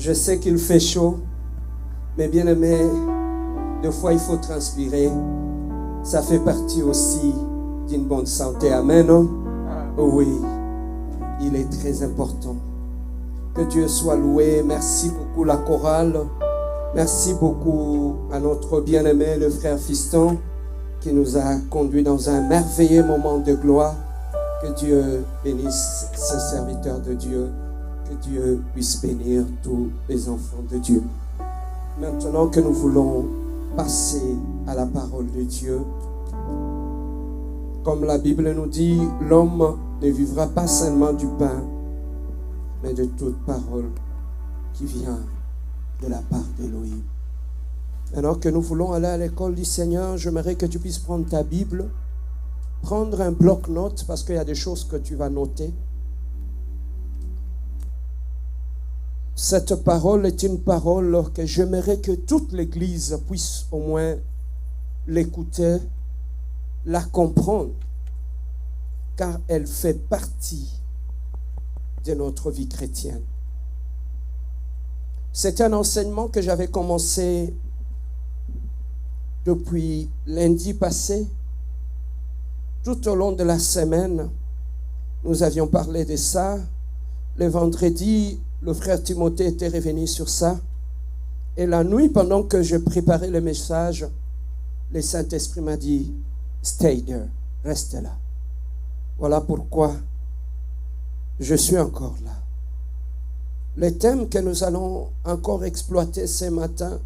Je sais qu'il fait chaud, mais bien aimé, des fois il faut transpirer. Ça fait partie aussi d'une bonne santé. Amen. Oui, il est très important. Que Dieu soit loué. Merci beaucoup la chorale. Merci beaucoup à notre bien-aimé, le frère Fiston, qui nous a conduits dans un merveilleux moment de gloire. Que Dieu bénisse ce serviteur de Dieu. Que Dieu puisse bénir tous les enfants de Dieu. Maintenant que nous voulons passer à la parole de Dieu, comme la Bible nous dit, l'homme ne vivra pas seulement du pain, mais de toute parole qui vient de la part d'Élohim. Alors que nous voulons aller à l'école du Seigneur, j'aimerais que tu puisses prendre ta Bible, prendre un bloc-notes, parce qu'il y a des choses que tu vas noter. Cette parole est une parole que j'aimerais que toute l'Église puisse au moins l'écouter, la comprendre, car elle fait partie de notre vie chrétienne. C'est un enseignement que j'avais commencé depuis lundi passé. Tout au long de la semaine, nous avions parlé de ça. Le vendredi, le frère Timothée était revenu sur ça. Et la nuit, pendant que je préparais le message, le Saint-Esprit m'a dit, « Stay there, reste là. » Voilà pourquoi je suis encore là. Le thème que nous allons encore exploiter ce matin,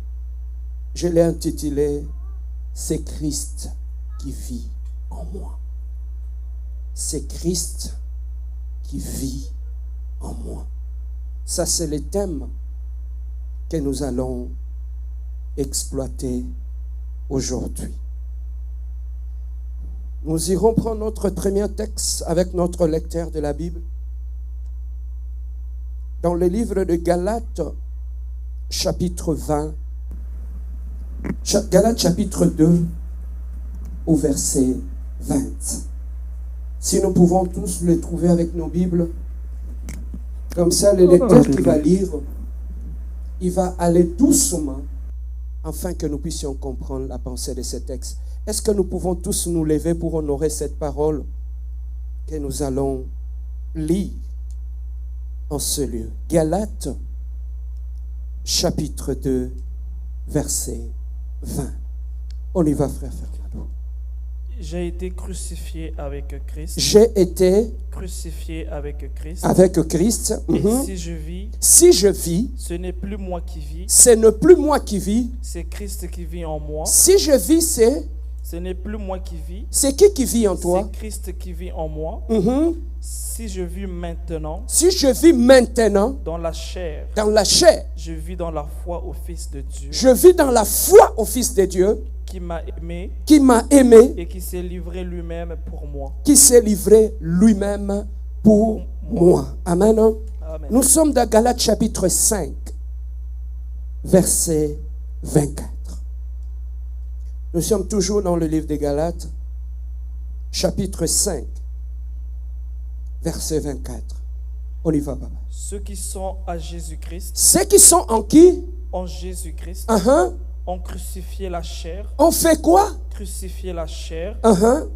je l'ai intitulé « C'est Christ qui vit en moi. » C'est Christ qui vit en moi. Ça, c'est le thème que nous allons exploiter aujourd'hui. Nous irons prendre notre premier texte avec notre lecteur de la Bible. Dans le livre de Galates, chapitre 20, Galates chapitre 2, au verset 20. Si nous pouvons tous le trouver avec nos Bibles, comme ça le lecteur qui va lire, il va aller doucement afin que nous puissions comprendre la pensée de ce texte. Est-ce que nous pouvons tous nous lever pour honorer cette parole que nous allons lire en ce lieu? Galates, chapitre 2, verset 20. On y va, frère Fernando. J'ai été crucifié avec Christ. J'ai été crucifié avec Christ. Avec Christ. Et si je vis, ce n'est plus moi qui vis. Ce n'est plus moi qui vis. C'est Christ qui vit en moi. Si je vis, ce n'est plus moi qui vis. C'est qui vit en toi? C'est Christ qui vit en moi. Si je vis maintenant. Si je vis maintenant. Dans la chair. Dans la chair. Je vis dans la foi au Fils de Dieu. Je vis dans la foi au Fils de Dieu. Qui m'a aimé. Qui m'a aimé. Et qui s'est livré lui-même pour moi. Qui s'est livré lui-même pour moi. Amen. Amen. Nous sommes dans Galates chapitre 5, verset 24. Nous sommes toujours dans le livre des Galates, chapitre 5, verset 24. On y va, papa. Ceux qui sont à Jésus-Christ. Ceux qui sont en qui? En Jésus-Christ. Ont crucifié la chair. On fait quoi? Crucifié la chair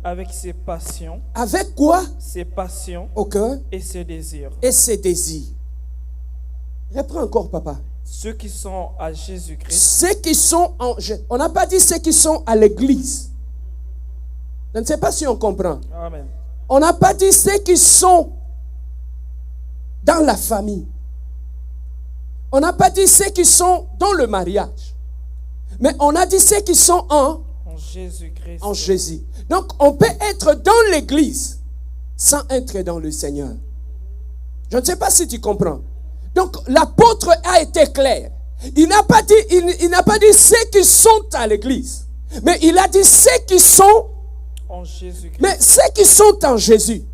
avec ses passions. Avec quoi? Ses passions. Ok. Et ses désirs. Et ses désirs. Reprends encore, papa. Ceux qui sont à Jésus-Christ. Ceux qui sont en... On n'a pas dit ceux qui sont à l'église. Je ne sais pas si on comprend. Amen. On n'a pas dit ceux qui sont dans la famille. On n'a pas dit ceux qui sont dans le mariage. Mais on a dit ceux qui sont en Jésus-Christ. En Jésus. Donc on peut être dans l'église sans être dans le Seigneur. Je ne sais pas si tu comprends. Donc l'apôtre a été clair. Il n'a pas dit ceux qui sont à l'église. Mais il a dit ceux qui sont en Jésus-Christ. Mais ceux qui sont en Jésus.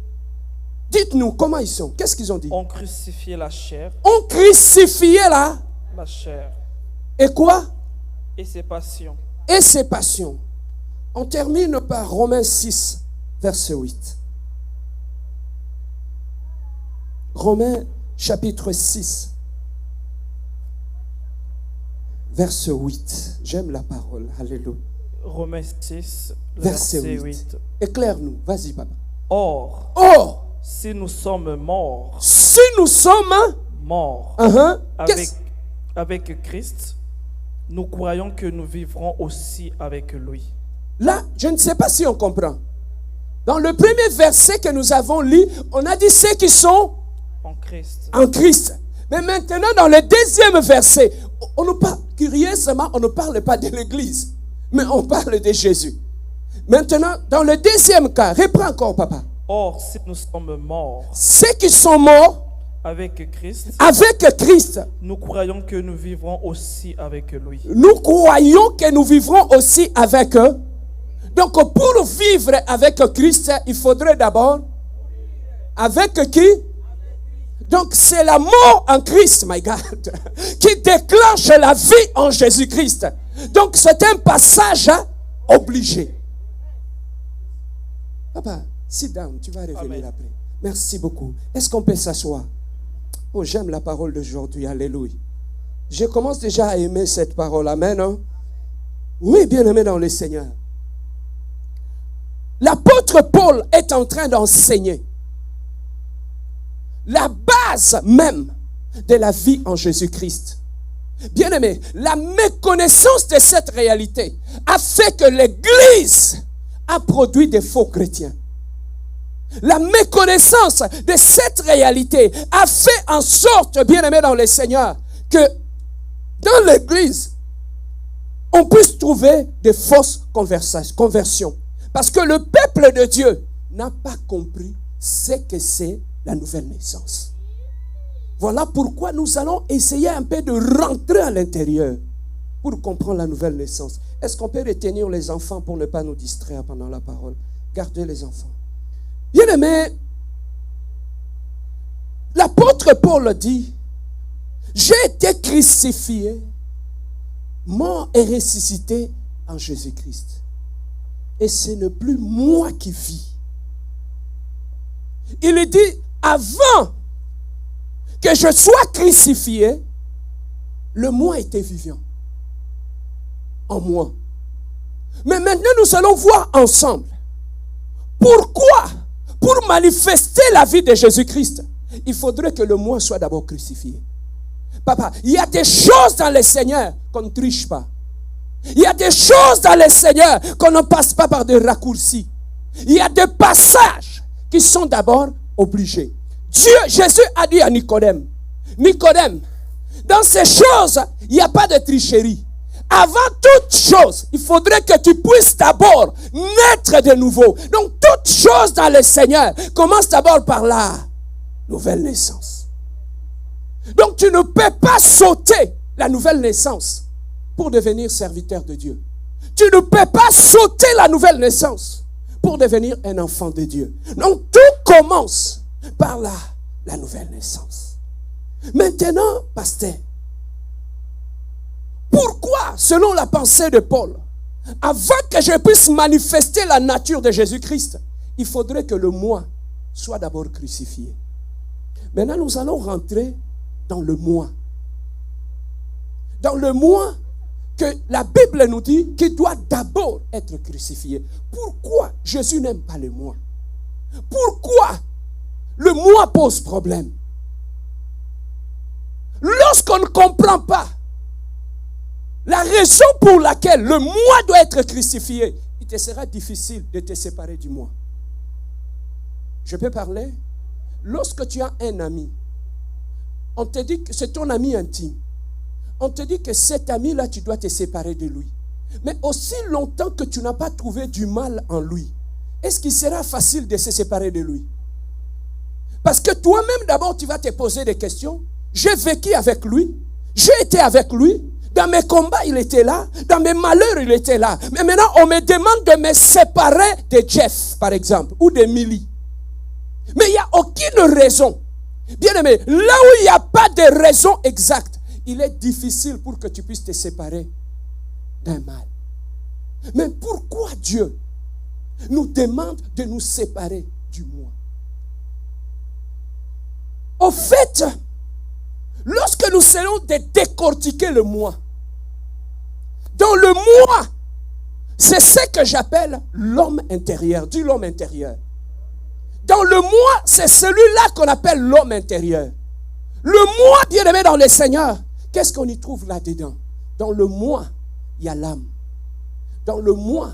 Dites-nous comment ils sont. Qu'est-ce qu'ils ont dit? On crucifié la chair. On crucifié la chair. Et quoi? Et ses passions. Et ses passions. On termine par Romains 6, verset 8. Romains chapitre 6, verset 8. J'aime la parole. Alléluia. Romains 6, le Verset verset 8. 8. Éclaire-nous. Vas-y, papa. Or, Or, si nous sommes morts, si nous sommes morts avec Christ, nous croyons que nous vivrons aussi avec lui. Là, je ne sais pas si on comprend. Dans le premier verset que nous avons lu, on a dit ceux qui sont En Christ. en Christ. Mais maintenant, dans le deuxième verset, on nous parle, curieusement, on ne parle pas de l'Église, mais on parle de Jésus. Maintenant, dans le deuxième cas, reprends encore, papa. Or, si nous sommes morts Ceux qui sont morts avec Christ, nous croyons que nous vivrons aussi avec lui. Nous croyons que nous vivrons aussi avec eux. Donc, pour vivre avec Christ, il faudrait d'abord avec qui? Donc, c'est la mort en Christ, my God, qui déclenche la vie en Jésus-Christ. Donc, c'est un passage obligé. Papa, sit down, tu vas revenir Amen. après. Merci beaucoup. Est-ce qu'on peut s'asseoir? Oh, j'aime la parole d'aujourd'hui. Alléluia. Je commence déjà à aimer cette parole. Amen. Hein? Oui, bien aimé dans le Seigneur. L'apôtre Paul est en train d'enseigner la base même de la vie en Jésus-Christ. Bien aimé, la méconnaissance de cette réalité a fait que l'Église a produit des faux chrétiens. La méconnaissance de cette réalité a fait en sorte, bien aimé dans le Seigneur, que dans l'Église, on puisse trouver des fausses conversions. Parce que le peuple de Dieu n'a pas compris ce que c'est la nouvelle naissance. Voilà pourquoi nous allons essayer un peu de rentrer à l'intérieur pour comprendre la nouvelle naissance. Est-ce qu'on peut retenir les enfants pour ne pas nous distraire pendant la parole? Gardez les enfants. Bien aimé, l'apôtre Paul dit, j'ai été crucifié, mort et ressuscité en Jésus-Christ. Et ce n'est plus moi qui vis. Il dit, avant que je sois crucifié, le moi était vivant en moi. Mais maintenant, nous allons voir ensemble pourquoi, pour manifester la vie de Jésus-Christ, il faudrait que le moi soit d'abord crucifié. Papa, il y a des choses dans le Seigneur qu'on ne triche pas. Il y a des choses dans le Seigneur qu'on ne passe pas par des raccourcis. Il y a des passages qui sont d'abord obligés. Jésus a dit à Nicodème, Nicodème, dans ces choses, il n'y a pas de tricherie. Avant toute chose, il faudrait que tu puisses d'abord naître de nouveau. Donc, toute chose dans le Seigneur commence d'abord par la nouvelle naissance. Donc, tu ne peux pas sauter la nouvelle naissance pour devenir serviteur de Dieu. Tu ne peux pas sauter la nouvelle naissance pour devenir un enfant de Dieu. Donc, tout commence par la nouvelle naissance. Maintenant, pasteur, pourquoi, selon la pensée de Paul, avant que je puisse manifester la nature de Jésus-Christ, il faudrait que le moi soit d'abord crucifié. Maintenant, nous allons rentrer dans le moi. Dans le moi que la Bible nous dit qu'il doit d'abord être crucifié. Pourquoi Jésus n'aime pas le moi? Pourquoi le moi pose problème? Lorsqu'on ne comprend pas la raison pour laquelle le moi doit être crucifié, il te sera difficile de te séparer du moi. Je peux parler? Lorsque tu as un ami, on te dit que c'est ton ami intime. On te dit que cet ami-là, tu dois te séparer de lui. Mais aussi longtemps que tu n'as pas trouvé du mal en lui, est-ce qu'il sera facile de se séparer de lui? Parce que toi-même, d'abord, tu vas te poser des questions. J'ai vécu avec lui. J'ai été avec lui. Dans mes combats, il était là. Dans mes malheurs, il était là. Mais maintenant, on me demande de me séparer de Jeff, par exemple, ou de Millie. Mais il n'y a aucune raison. Bien aimé, là où il n'y a pas de raison exacte, il est difficile pour que tu puisses te séparer d'un mal. Mais pourquoi Dieu nous demande de nous séparer du moi? Au fait, lorsque nous essayons de décortiquer le moi, Dans le moi, c'est ce que j'appelle l'homme intérieur. Dis l'homme intérieur. Dans le moi, c'est celui-là qu'on appelle l'homme intérieur. Le moi, bien-aimé dans le Seigneur, qu'est-ce qu'on y trouve là-dedans? Dans le moi, il y a l'âme. Dans le moi,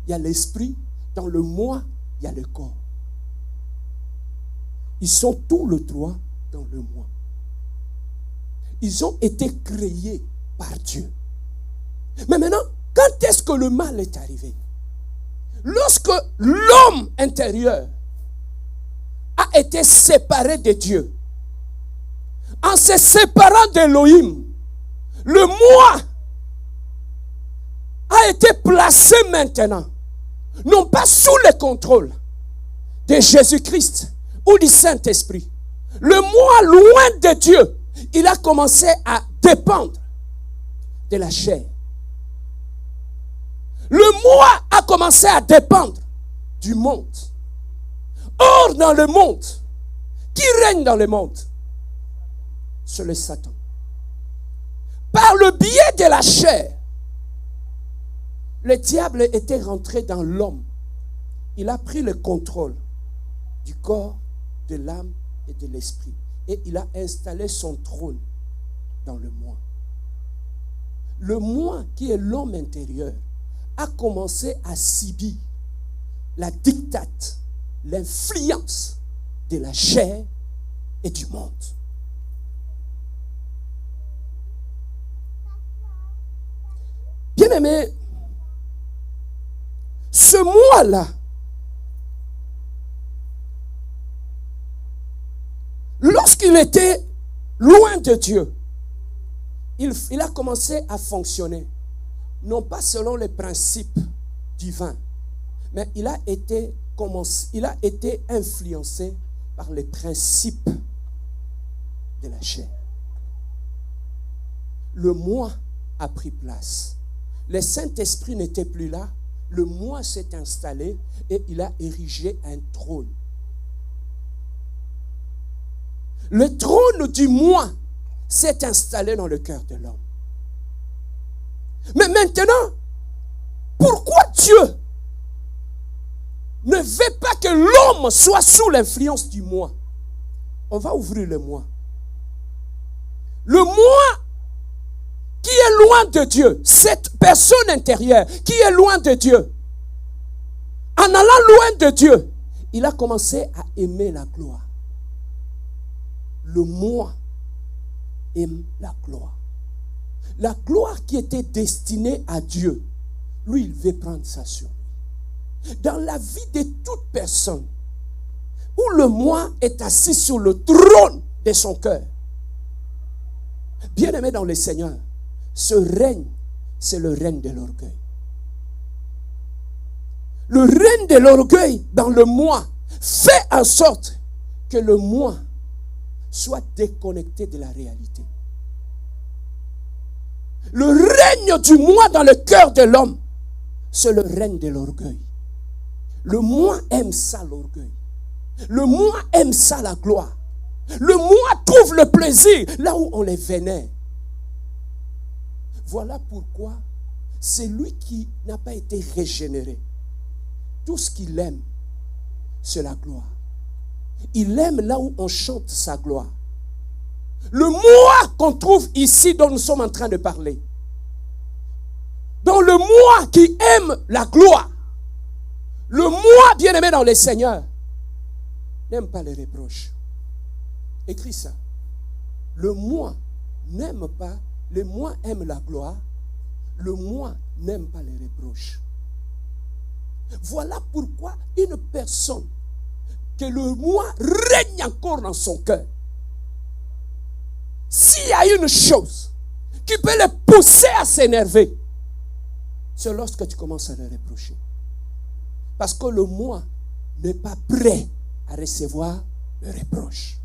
il y a l'esprit. Dans le moi, il y a le corps. Ils sont tous les trois dans le moi. Ils ont été créés par Dieu. Mais maintenant, quand est-ce que le mal est arrivé? Lorsque l'homme intérieur a été séparé de Dieu. En se séparant d'Élohim, le moi a été placé maintenant, non pas sous le contrôle de Jésus-Christ ou du Saint-Esprit. Le moi, loin de Dieu, il a commencé à dépendre de la chair. Le moi a commencé à dépendre du monde. Or, dans le monde, qui règne dans le monde? C'est le Satan. Par le biais de la chair, le diable était rentré dans l'homme. Il a pris le contrôle du corps, de l'âme et de l'esprit. Et il a installé son trône dans le moi. Le moi, qui est l'homme intérieur, a commencé à subir la dictate, l'influence de la chair et du monde. Bien-aimé, ce moi-là, lorsqu'il était loin de Dieu, il a commencé à fonctionner, non pas selon les principes divins, mais il a été influencé par les principes de la chair. Le moi a pris place. Le Saint-Esprit n'était plus là. Le moi s'est installé et il a érigé un trône. Le trône du moi s'est installé dans le cœur de l'homme. Mais maintenant, pourquoi Dieu ne veut pas que l'homme soit sous l'influence du moi? On va ouvrir le moi. Le moi qui est loin de Dieu, cette personne intérieure qui est loin de Dieu, en allant loin de Dieu, il a commencé à aimer la gloire. Le moi aime la gloire. La gloire qui était destinée à Dieu, lui, il veut prendre ça sur lui. Dans la vie de toute personne, où le moi est assis sur le trône de son cœur, bien-aimé dans le Seigneur, ce règne, c'est le règne de l'orgueil. Le règne de l'orgueil dans le moi fait en sorte que le moi soit déconnecté de la réalité. Le règne du moi dans le cœur de l'homme, c'est le règne de l'orgueil. Le moi aime ça, l'orgueil. Le moi aime ça, la gloire. Le moi trouve le plaisir là où on les vénère. Voilà pourquoi c'est lui qui n'a pas été régénéré. Tout ce qu'il aime, c'est la gloire. Il aime là où on chante sa gloire. Le moi qu'on trouve ici dont nous sommes en train de parler. Dans le moi qui aime la gloire. Le moi bien-aimé dans le Seigneur n'aime pas les reproches. Écris ça. Le moi n'aime pas, le moi aime la gloire. Le moi n'aime pas les reproches. Voilà pourquoi une personne que le moi règne encore dans son cœur, s'il y a une chose qui peut le pousser à s'énerver, c'est lorsque tu commences à le reprocher. Parce que le moi n'est pas prêt à recevoir le reproche.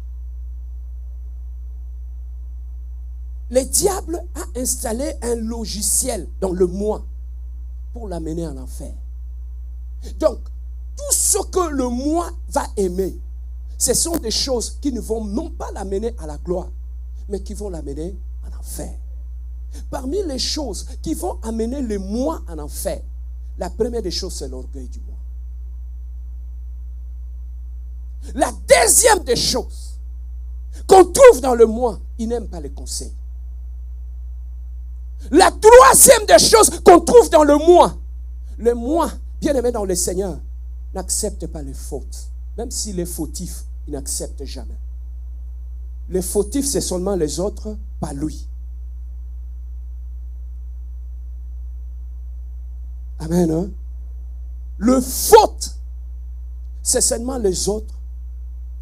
Le diable a installé un logiciel dans le moi pour l'amener en enfer. Donc, tout ce que le moi va aimer, ce sont des choses qui ne vont non pas l'amener à la gloire, mais qui vont l'amener en enfer. Parmi les choses qui vont amener le moi en enfer, la première des choses, c'est l'orgueil du moi. La deuxième des choses qu'on trouve dans le moi, il n'aime pas les conseils. La troisième des choses qu'on trouve dans le moi, bien aimé dans le Seigneur, n'accepte pas les fautes. Même s'il est fautif, il n'accepte jamais. Les fautifs, c'est seulement les autres, pas lui. Amen. Hein? Le faute, c'est seulement les autres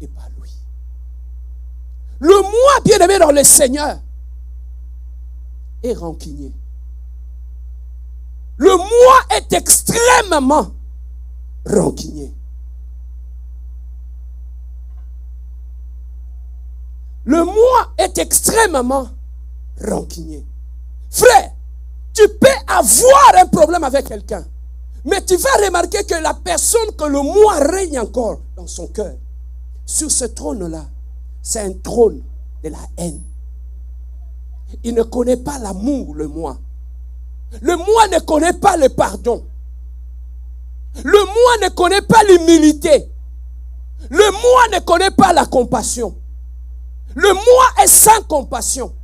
et pas lui. Le moi, bien aimé dans le Seigneur, est rancunier. Le moi est extrêmement rancunier. Le moi est extrêmement rancunier. Frère, tu peux avoir un problème avec quelqu'un, mais tu vas remarquer que la personne que le moi règne encore dans son cœur, sur ce trône-là, c'est un trône de la haine. Il ne connaît pas l'amour, le moi. Le moi ne connaît pas le pardon. Le moi ne connaît pas l'humilité. Le moi ne connaît pas la compassion. Le moi est sans compassion.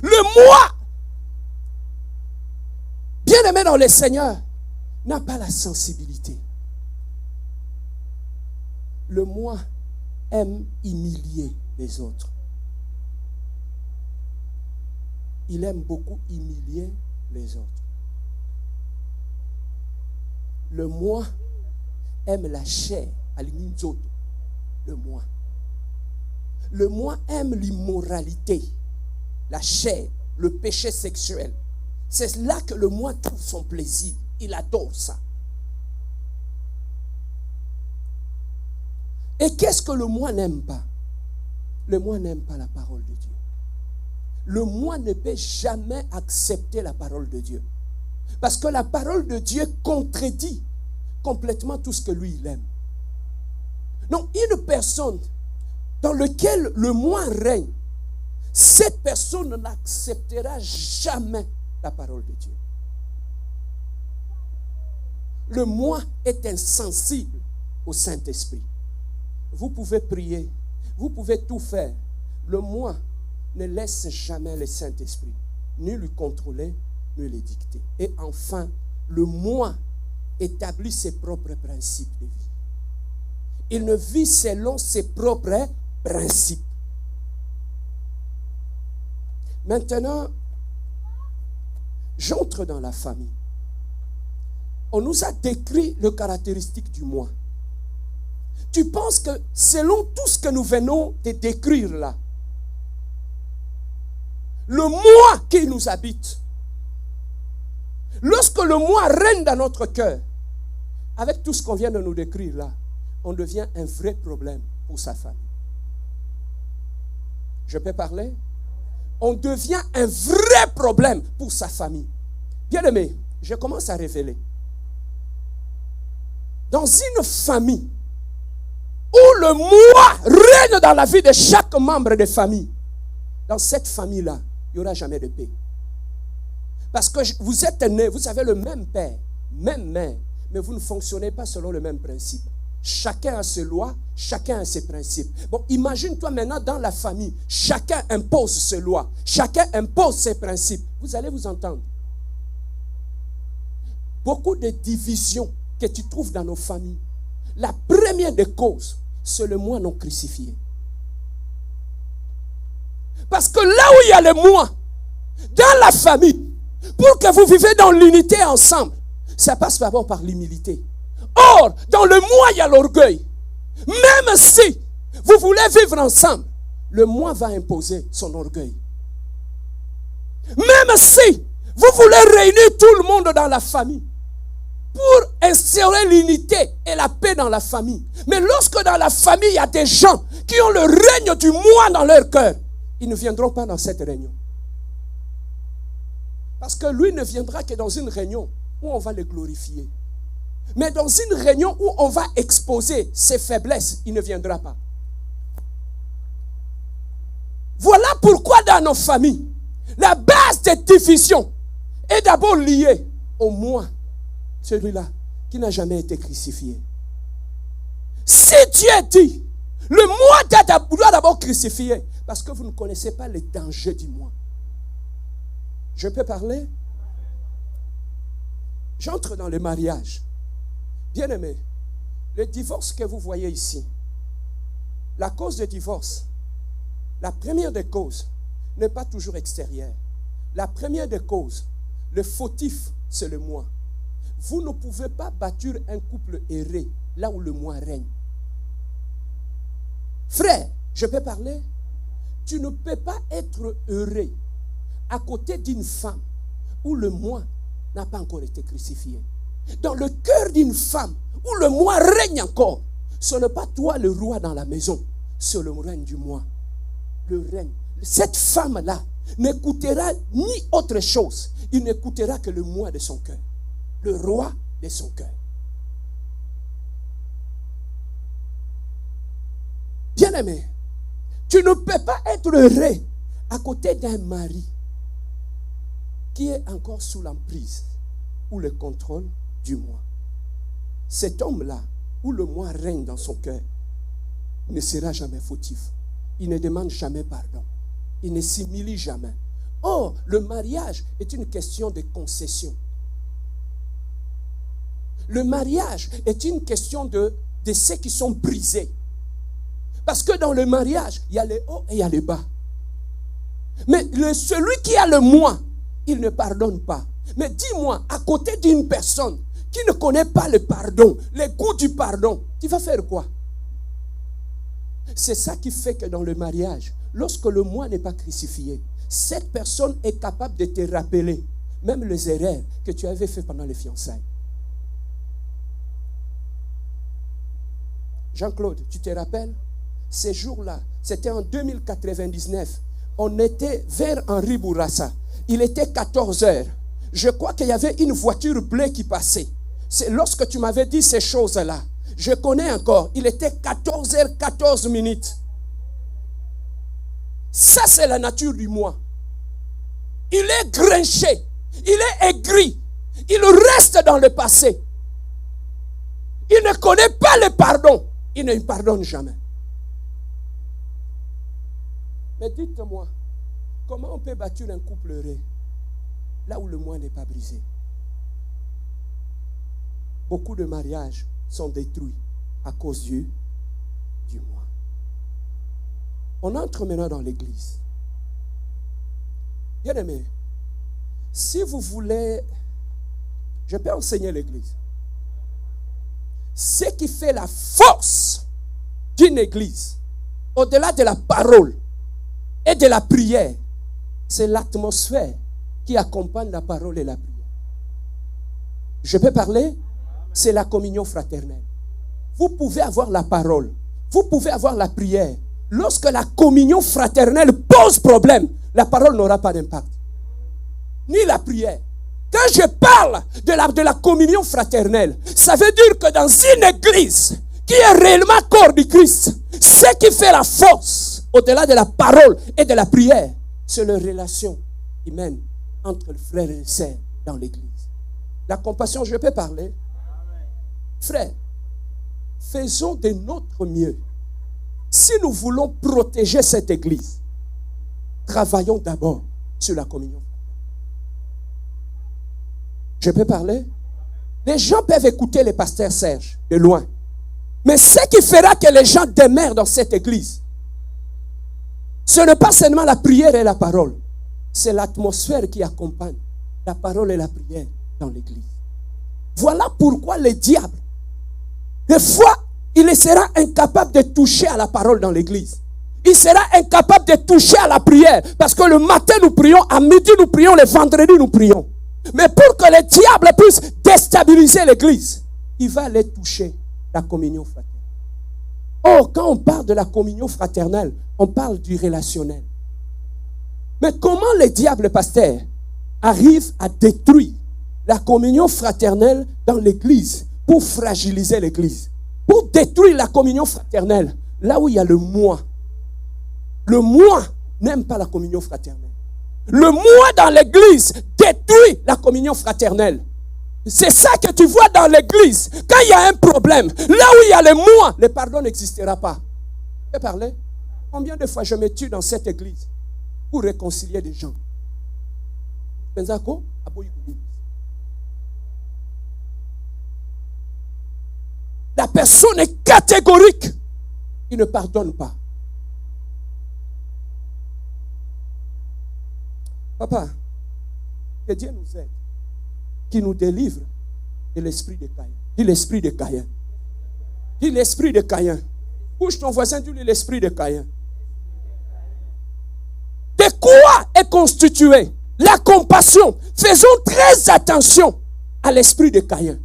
Le moi, bien aimé dans le Seigneur, n'a pas la sensibilité. Le moi aime humilier les autres. Il aime beaucoup humilier les autres. Le moi aime la chair, le moi. Le moi aime l'immoralité, la chair, le péché sexuel. C'est là que le moi trouve son plaisir. Il adore ça. Et qu'est-ce que le moi n'aime pas? Le moi n'aime pas la parole de Dieu. Le moi ne peut jamais accepter la parole de Dieu. Parce que la parole de Dieu contredit complètement tout ce que lui, il aime. Donc, une personne dans laquelle le moi règne, cette personne n'acceptera jamais la parole de Dieu. Le moi est insensible au Saint-Esprit. Vous pouvez prier, vous pouvez tout faire. Le moi ne laisse jamais le Saint-Esprit ni lui contrôler, ni le dicter. Et enfin, le moi établit ses propres principes de vie. Il ne vit selon ses propres principes. Maintenant, j'entre dans la famille. On nous a décrit les caractéristiques du moi. Tu penses que selon tout ce que nous venons de décrire là, le moi qui nous habite, lorsque le moi règne dans notre cœur, avec tout ce qu'on vient de nous décrire là, on devient un vrai problème pour sa famille. Je peux parler? On devient un vrai problème pour sa famille. Bien-aimé, je commence à révéler. Dans une famille où le moi règne dans la vie de chaque membre de famille, dans cette famille-là, il n'y aura jamais de paix. Parce que vous êtes nés, vous avez le même père, même mère, mais vous ne fonctionnez pas selon le même principe. Chacun a ses lois, chacun a ses principes. Bon, imagine-toi maintenant dans la famille, chacun impose ses lois, chacun impose ses principes. Vous allez vous entendre. Beaucoup de divisions que tu trouves dans nos familles, la première des causes, c'est le moi non crucifié. Parce que là où il y a le moi, dans la famille, pour que vous vivez dans l'unité ensemble, ça passe d'abord par l'humilité. Or, dans le moi, il y a l'orgueil. Même si vous voulez vivre ensemble, le moi va imposer son orgueil. Même si vous voulez réunir tout le monde dans la famille pour instaurer l'unité et la paix dans la famille. Mais lorsque dans la famille, il y a des gens qui ont le règne du moi dans leur cœur, ils ne viendront pas dans cette réunion. Parce que lui ne viendra que dans une réunion où on va le glorifier. Mais dans une réunion où on va exposer ses faiblesses, il ne viendra pas. Voilà pourquoi dans nos familles, la base des divisions est d'abord liée au moi, celui-là qui n'a jamais été crucifié. Si Dieu dit, le moi doit d'abord crucifier, parce que vous ne connaissez pas les dangers du moi. Je peux parler? J'entre dans le mariage. Bien-aimé, le divorce que vous voyez ici, la cause de divorce, la première des causes n'est pas toujours extérieure. La première des causes, le fautif, c'est le moi. Vous ne pouvez pas bâtir un couple erré là où le moi règne. Frère, je peux parler? Tu ne peux pas être heureux à côté d'une femme où le moi n'a pas encore été crucifié. Dans le cœur d'une femme où le moi règne encore, ce n'est pas toi le roi dans la maison, c'est le règne du moi. Le règne. Cette femme-là n'écoutera ni autre chose, il n'écoutera que le moi de son cœur, le roi de son cœur. Bien-aimé, tu ne peux pas être heureux à côté d'un mari qui est encore sous l'emprise ou le contrôle du moi. Cet homme-là, où le moi règne dans son cœur, ne sera jamais fautif. Il ne demande jamais pardon. Il ne s'humilie jamais. Or, le mariage est une question de concession. Le mariage est une question de ceux qui sont brisés. Parce que dans le mariage, il y a les hauts et il y a les bas. Mais celui qui a le moi, il ne pardonne pas. Mais dis-moi, à côté d'une personne qui ne connaît pas le pardon, le goût du pardon, tu vas faire quoi? C'est ça qui fait que dans le mariage, lorsque le moi n'est pas crucifié, cette personne est capable de te rappeler même les erreurs que tu avais faites pendant les fiançailles. Jean-Claude, tu te rappelles? Ces jours-là, c'était en 2099. On était vers Henri Bourassa. Il était 14 heures. Je crois qu'il y avait une voiture bleue qui passait. C'est lorsque tu m'avais dit ces choses-là. Je connais encore. Il était 14 heures 14 minutes. Ça, c'est la nature du moi. Il est grinché. Il est aigri. Il reste dans le passé. Il ne connaît pas le pardon. Il ne pardonne jamais. Mais dites-moi, comment on peut bâtir un couple heureux là où le moi n'est pas brisé? Beaucoup de mariages sont détruits à cause du moi. On entre maintenant dans l'église. Bien aimé, si vous voulez, je peux enseigner l'église. Ce qui fait la force d'une église, au-delà de la parole et de la prière, c'est l'atmosphère qui accompagne la parole et la prière. Je peux parler? C'est la communion fraternelle. Vous pouvez avoir la parole, vous pouvez avoir la prière. Lorsque la communion fraternelle pose problème, la parole n'aura pas d'impact. Ni la prière. Quand je parle de la communion fraternelle, ça veut dire que dans une église qui est réellement corps du Christ, ce qui fait la force, au-delà de la parole et de la prière, c'est la relation humaine entre les frères et les sœurs dans l'église. La compassion, je peux parler? Frères, faisons de notre mieux. Si nous voulons protéger cette église, travaillons d'abord sur la communion. Je peux parler? Les gens peuvent écouter les pasteurs Serge de loin. Mais ce qui fera que les gens demeurent dans cette église, ce n'est pas seulement la prière et la parole. C'est l'atmosphère qui accompagne la parole et la prière dans l'église. Voilà pourquoi le diable, des fois, il sera incapable de toucher à la parole dans l'église. Il sera incapable de toucher à la prière. Parce que le matin, nous prions, à midi, nous prions, le vendredi, nous prions. Mais pour que le diable puisse déstabiliser l'église, il va aller toucher la communion fraternelle. Or, quand on parle de la communion fraternelle, on parle du relationnel. Mais comment le diable, pasteur, arrive à détruire la communion fraternelle dans l'église pour fragiliser l'église, pour détruire la communion fraternelle, là où il y a le moi. Le moi n'aime pas la communion fraternelle. Le moi dans l'église détruit la communion fraternelle. C'est ça que tu vois dans l'église. Quand il y a un problème, là où il y a le moi, le pardon n'existera pas. Je vais parler. Combien de fois je me tue dans cette église pour réconcilier des gens? La personne est catégorique. Il ne pardonne pas. Papa, que Dieu nous aide, qui nous délivre de l'esprit de Caïn. Dis l'esprit de Caïn. Dis l'esprit de Caïn. Couche ton voisin, dis-lui l'esprit de Caïn. De quoi est constituée la compassion? Faisons très attention à l'esprit de Caïn.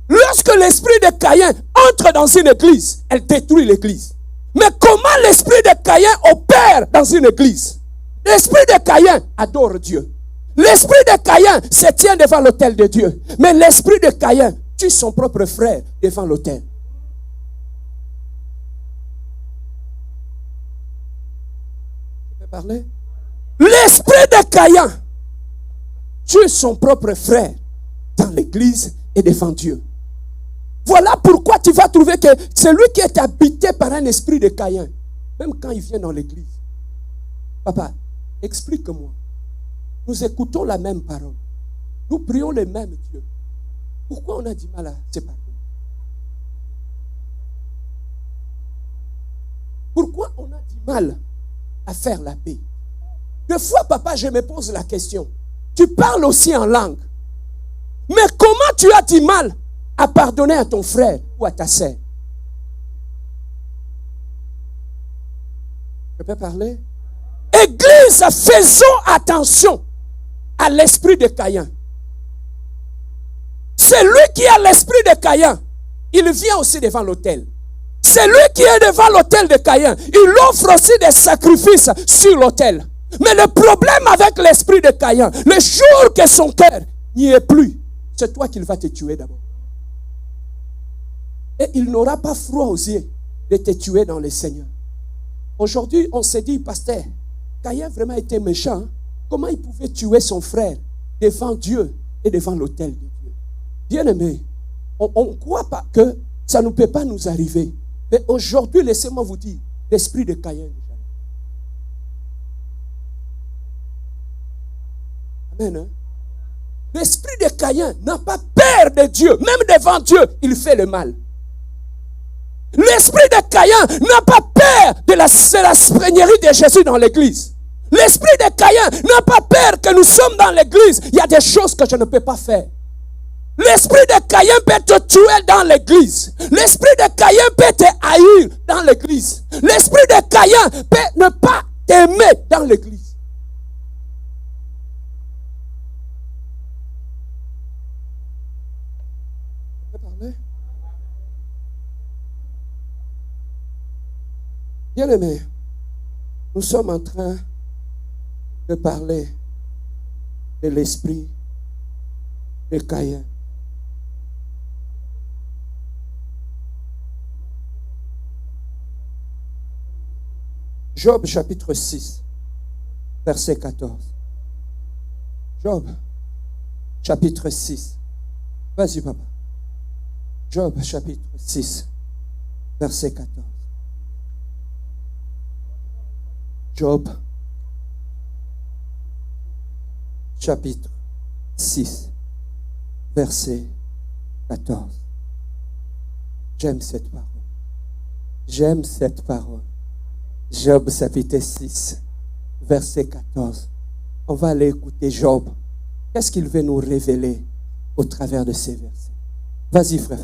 Lorsque l'esprit de Caïn entre dans une église, elle détruit l'église. Mais comment l'esprit de Caïn opère dans une église? L'esprit de Caïn adore Dieu. L'esprit de Caïn se tient devant l'autel de Dieu. Mais l'esprit de Caïn tue son propre frère devant l'autel. Je peux parler? L'esprit de Caïn tue son propre frère dans l'église et devant Dieu. Voilà pourquoi tu vas trouver que celui qui est habité par un esprit de Caïn, même quand il vient dans l'église, papa, explique-moi. Nous écoutons la même parole. Nous prions le même Dieu. Pourquoi on a du mal à se pardonner? Pourquoi on a du mal à faire la paix? Des fois, papa, je me pose la question. Tu parles aussi en langue. Mais comment tu as du mal à pardonner à ton frère ou à ta sœur? Je peux parler? Église, faisons attention à l'esprit de Caïn. Celui qui a l'esprit de Caïn, il vient aussi devant l'autel. Celui qui est devant l'autel de Caïn, il offre aussi des sacrifices sur l'autel. Mais le problème avec l'esprit de Caïn, le jour que son cœur n'y est plus, c'est toi qu'il va te tuer d'abord. Et il n'aura pas froid aux yeux de te tuer dans le Seigneur. Aujourd'hui, on s'est dit, pasteur, Caïn vraiment était méchant. Comment il pouvait tuer son frère devant Dieu et devant l'autel de Dieu? Bien-aimé, on ne croit pas que ça ne peut pas nous arriver. Mais aujourd'hui, laissez-moi vous dire, l'esprit de Caïn. Amen. Hein? L'esprit de Caïn n'a pas peur de Dieu. Même devant Dieu, il fait le mal. L'esprit de Caïn n'a pas peur de la seigneurie de Jésus dans l'église. L'esprit de Caïn n'a pas peur que nous sommes dans l'église. Il y a des choses que je ne peux pas faire. L'esprit de Caïn peut te tuer dans l'église. L'esprit de Caïn peut te haïr dans l'église. L'esprit de Caïn peut ne pas t'aimer dans l'église. Bien-aimés, nous sommes en train de parler de l'esprit de Caïn. Job chapitre 6, verset 14. Job chapitre 6. Vas-y, papa. Job chapitre 6, verset 14. Job chapitre 6, verset 14. J'aime cette parole. J'aime cette parole. Job chapitre 6, verset 14. On va aller écouter Job. Qu'est-ce qu'il veut nous révéler au travers de ces versets? Vas-y, frère.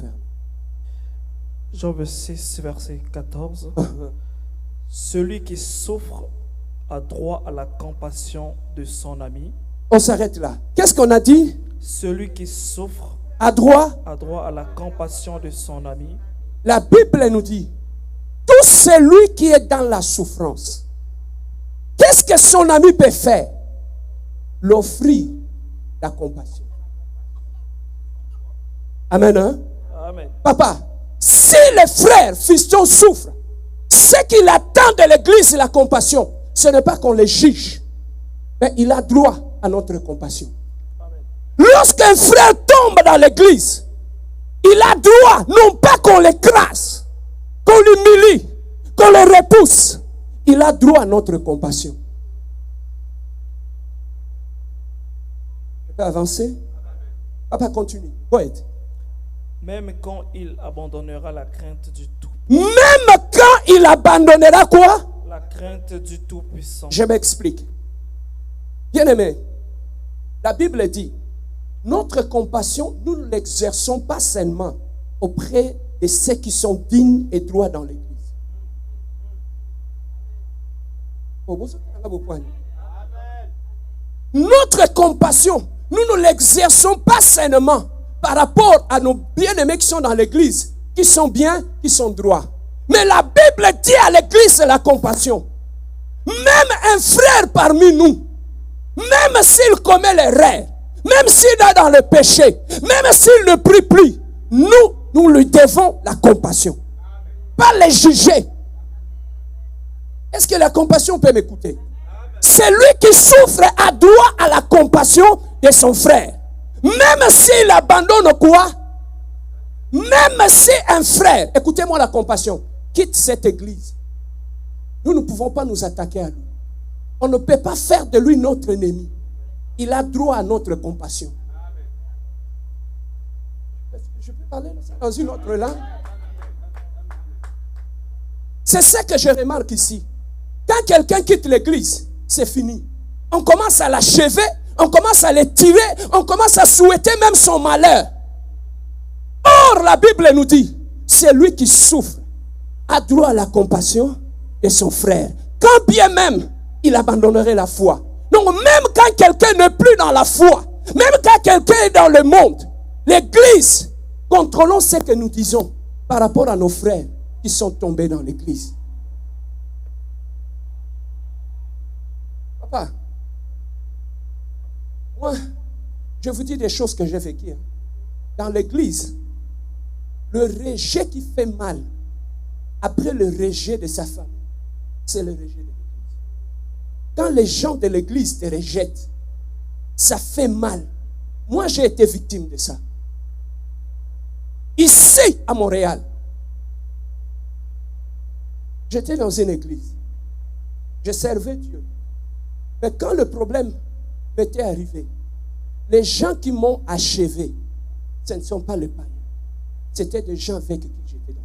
Job 6, verset 14. Celui qui souffre a droit à la compassion de son ami. On s'arrête là. Qu'est-ce qu'on a dit? Celui qui souffre a droit à la compassion de son ami. La Bible nous dit, tout celui qui est dans la souffrance, qu'est-ce que son ami peut faire? L'offrir la compassion. Amen, hein? Amen. Papa, si les frères, fistons souffrent, ce qu'il attend de l'église, c'est la compassion. ce n'est pas qu'on les juge, mais il a droit à notre compassion. Lorsqu'un frère tombe dans l'église, il a droit, non pas qu'on l'écrase, qu'on l'humilie, qu'on le repousse. Il a droit à notre compassion. Je peux avancer? Papa, continue. Go ahead. Même quand il abandonnera la crainte du tout. Même quand il abandonnera quoi? La crainte du Tout-Puissant. Je m'explique. Bien-aimé, la Bible dit, notre compassion, nous ne l'exerçons pas seulement auprès de ceux qui sont dignes et droits dans l'Église. Notre compassion, nous ne l'exerçons pas seulement par rapport à nos bien-aimés qui sont dans l'Église, qui sont bien, qui sont droits. Mais la Bible dit à l'Église la compassion. Même un frère parmi nous, même s'il commet l'erreur, même s'il est dans le péché, même s'il ne prie plus, nous lui devons la compassion. Pas les juger. Est-ce que la compassion peut m'écouter? C'est lui qui souffre a droit à la compassion de son frère. Même s'il abandonne quoi? Même si un frère, écoutez-moi la compassion, quitte cette église, nous ne pouvons pas nous attaquer à lui. On ne peut pas faire de lui notre ennemi. Il a droit à notre compassion. Je peux parler dans une autre langue? C'est ce que je remarque ici. Quand quelqu'un quitte l'église, c'est fini. On commence à l'achever, on commence à le tirer, on commence à souhaiter même son malheur. Or, la Bible nous dit, c'est lui qui souffre a droit à la compassion de son frère. Quand bien même il abandonnerait la foi. Donc même quand quelqu'un n'est plus dans la foi, même quand quelqu'un est dans le monde, l'église, contrôlons ce que nous disons par rapport à nos frères qui sont tombés dans l'église. Papa, moi, je vous dis des choses que j'ai vécues. Dans l'église, le rejet qui fait mal, après le rejet de sa famille, c'est le rejet de l'église. Quand les gens de l'église te rejettent, ça fait mal. Moi, j'ai été victime de ça. Ici, à Montréal, j'étais dans une église. Je servais Dieu. Mais quand le problème m'était arrivé, les gens qui m'ont achevé, ce ne sont pas les païens. C'était des gens avec qui j'étais dans.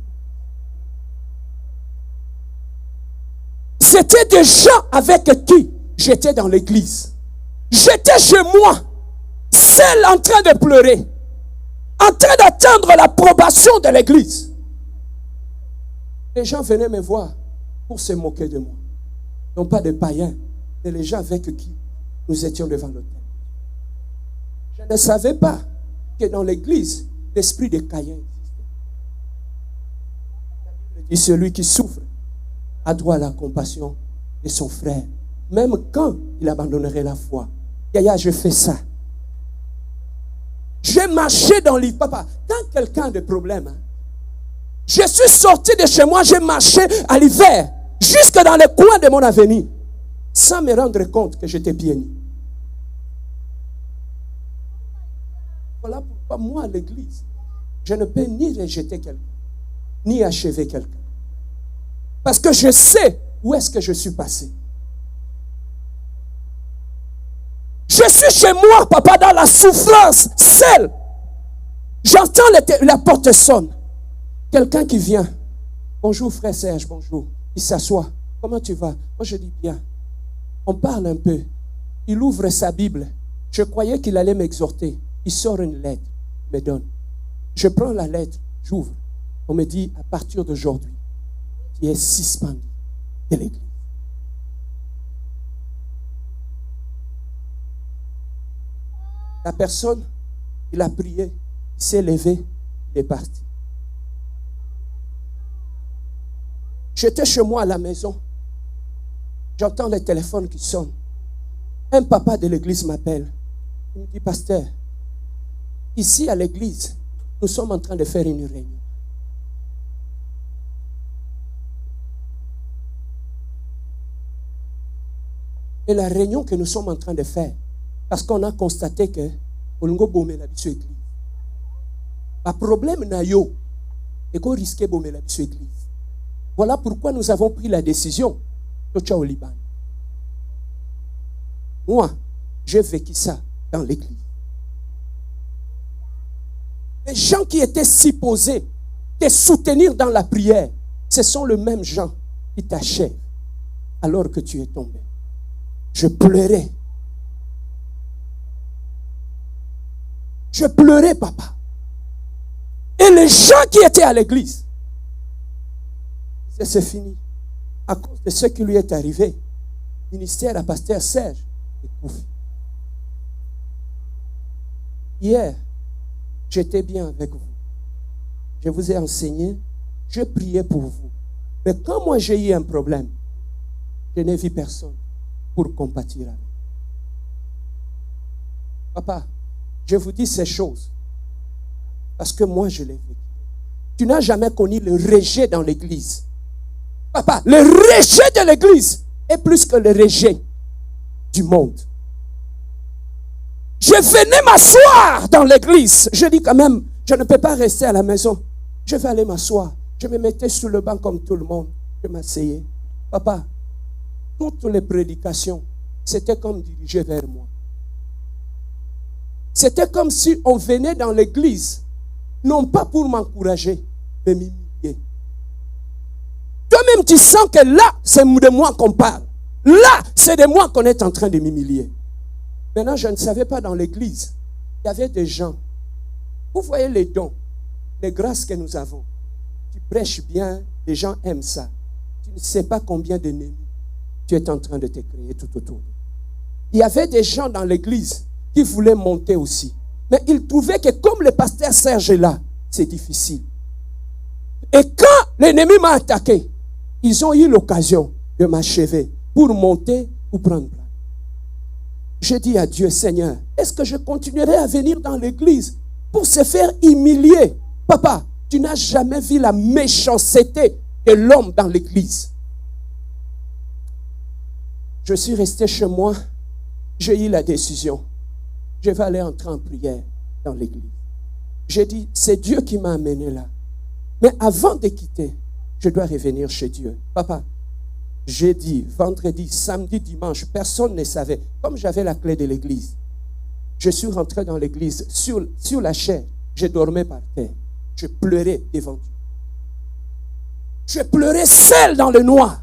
C'était des gens avec qui j'étais dans l'église. J'étais chez moi, seul en train de pleurer, en train d'attendre l'approbation de l'église. Les gens venaient me voir pour se moquer de moi. Non pas des païens, mais les gens avec qui nous étions devant l'autel. Je ne savais pas que dans l'église, l'esprit des Caïens existait. Et celui qui souffre a droit à la compassion de son frère, même quand il abandonnerait la foi. Yaya, je fais ça. J'ai marché dans l'île. Papa, quand quelqu'un a des problèmes, je suis sorti de chez moi, j'ai marché à l'hiver, jusque dans les coins de mon avenir, sans me rendre compte que j'étais pieds nus. Voilà pourquoi moi, à l'église, je ne peux ni rejeter quelqu'un, ni achever quelqu'un. Parce que je sais où est-ce que je suis passé. Je suis chez moi, papa, dans la souffrance, seul. J'entends la porte sonne. Quelqu'un qui vient. Bonjour frère Serge, bonjour. Il s'assoit. Comment tu vas? Moi je dis bien. On parle un peu. Il ouvre sa Bible. Je croyais qu'il allait m'exhorter. Il sort une lettre, me donne. Je prends la lettre, j'ouvre. On me dit, à partir d'aujourd'hui, tu es suspendu de l'église. La personne, il a prié, il s'est levé, il est parti. J'étais chez moi à la maison. J'entends le téléphone qui sonne. Un papa de l'église m'appelle. Il me dit, pasteur, ici à l'église, nous sommes en train de faire une réunion. Et la réunion que nous sommes en train de faire, parce qu'on a constaté que Olingo Bome la biso église. Le problème n'a yo et qu'on risquait Bome la biso église. Voilà pourquoi nous avons pris la décision de au Liban. Moi, j'ai vécu ça dans l'église. Les gens qui étaient supposés te soutenir dans la prière, ce sont les mêmes gens qui t'achèvent alors que tu es tombé. Je pleurais. Je pleurais, papa. Et les gens qui étaient à l'église, c'est fini. À cause de ce qui lui est arrivé, ministère à pasteur Serge est couffé. Hier, j'étais bien avec vous. Je vous ai enseigné, je priais pour vous. Mais quand moi j'ai eu un problème, je n'ai vu personne pour compatir avec. Papa, je vous dis ces choses parce que moi je l'ai vécu. Tu n'as jamais connu le rejet dans l'église. Papa, le rejet de l'église est plus que le rejet du monde. Je venais m'asseoir dans l'église. Je dis quand même, je ne peux pas rester à la maison. Je vais aller m'asseoir. Je me mettais sur le banc comme tout le monde. Je m'asseyais. Papa, toutes les prédications, c'était comme dirigé vers moi. C'était comme si on venait dans l'église, non pas pour m'encourager, mais m'humilier. Toi-même, tu sens que là, c'est de moi qu'on parle. Là, c'est de moi qu'on est en train de m'humilier. Maintenant, je ne savais pas dans l'église, il y avait des gens. Vous voyez les dons, les grâces que nous avons. Tu prêches bien, les gens aiment ça. Tu ne sais pas combien d'ennemis tu es en train de te créer tout autour. Il y avait des gens dans l'église qui voulaient monter aussi. Mais ils trouvaient que comme le pasteur Serge est là, c'est difficile. Et quand l'ennemi m'a attaqué, ils ont eu l'occasion de m'achever pour monter ou prendre place. J'ai dit à Dieu, Seigneur, est-ce que je continuerai à venir dans l'église pour se faire humilier? Papa, tu n'as jamais vu la méchanceté de l'homme dans l'église. Je suis resté chez moi, j'ai eu la décision. Je vais aller entrer en prière dans l'église. J'ai dit, c'est Dieu qui m'a amené là. Mais avant de quitter, je dois revenir chez Dieu. Papa, jeudi, vendredi, samedi, dimanche, personne ne savait. Comme j'avais la clé de l'église, je suis rentré dans l'église sur la chaise. Je dormais par terre. Je pleurais devant Dieu. Je pleurais seul dans le noir.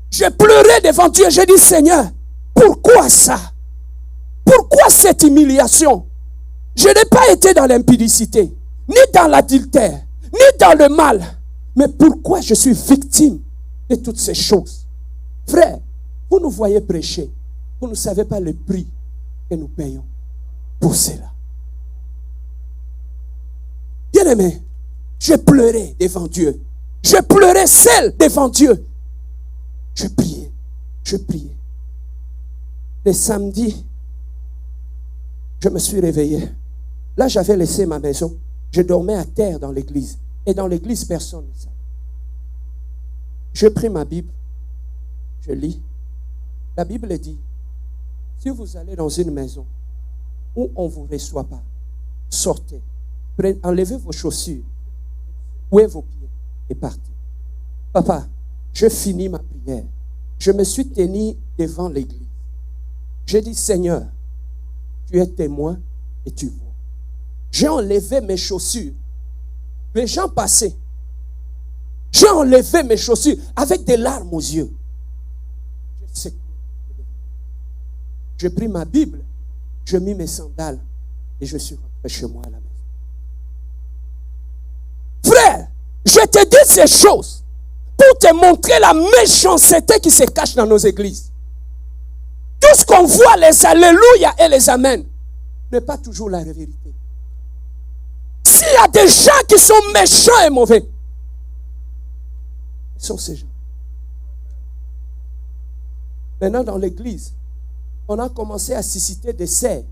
Je pleurais devant Dieu. J'ai dit, Seigneur, pourquoi ça? Pourquoi cette humiliation? Je n'ai pas été dans l'impudicité, ni dans l'adultère, ni dans le mal. Mais pourquoi je suis victime de toutes ces choses? Frère, vous nous voyez prêcher. Vous ne savez pas le prix que nous payons pour cela. Bien-aimé, je pleurais devant Dieu. Je pleurais seul devant Dieu. Je priais. Je priais. Le samedi, je me suis réveillé. Là, j'avais laissé ma maison. Je dormais à terre dans l'église. Et dans l'église, personne ne savait. Je pris ma Bible. Je lis. La Bible dit, si vous allez dans une maison où on ne vous reçoit pas, sortez. Enlevez vos chaussures. Ouez vos pieds et partez. Papa, je finis ma prière. Je me suis tenu devant l'église. J'ai dit, Seigneur, tu es témoin et tu vois. J'ai enlevé mes chaussures. Les gens passaient. J'ai enlevé mes chaussures avec des larmes aux yeux. J'ai pris ma Bible, je mis mes sandales et je suis rentré chez moi à la maison. Frère, je te dis ces choses pour te montrer la méchanceté qui se cache dans nos églises. Tout ce qu'on voit, les alléluia et les amen, n'est pas toujours la vérité. S'il y a des gens qui sont méchants et mauvais, ce sont ces gens. Maintenant, dans l'église, on a commencé à susciter des serres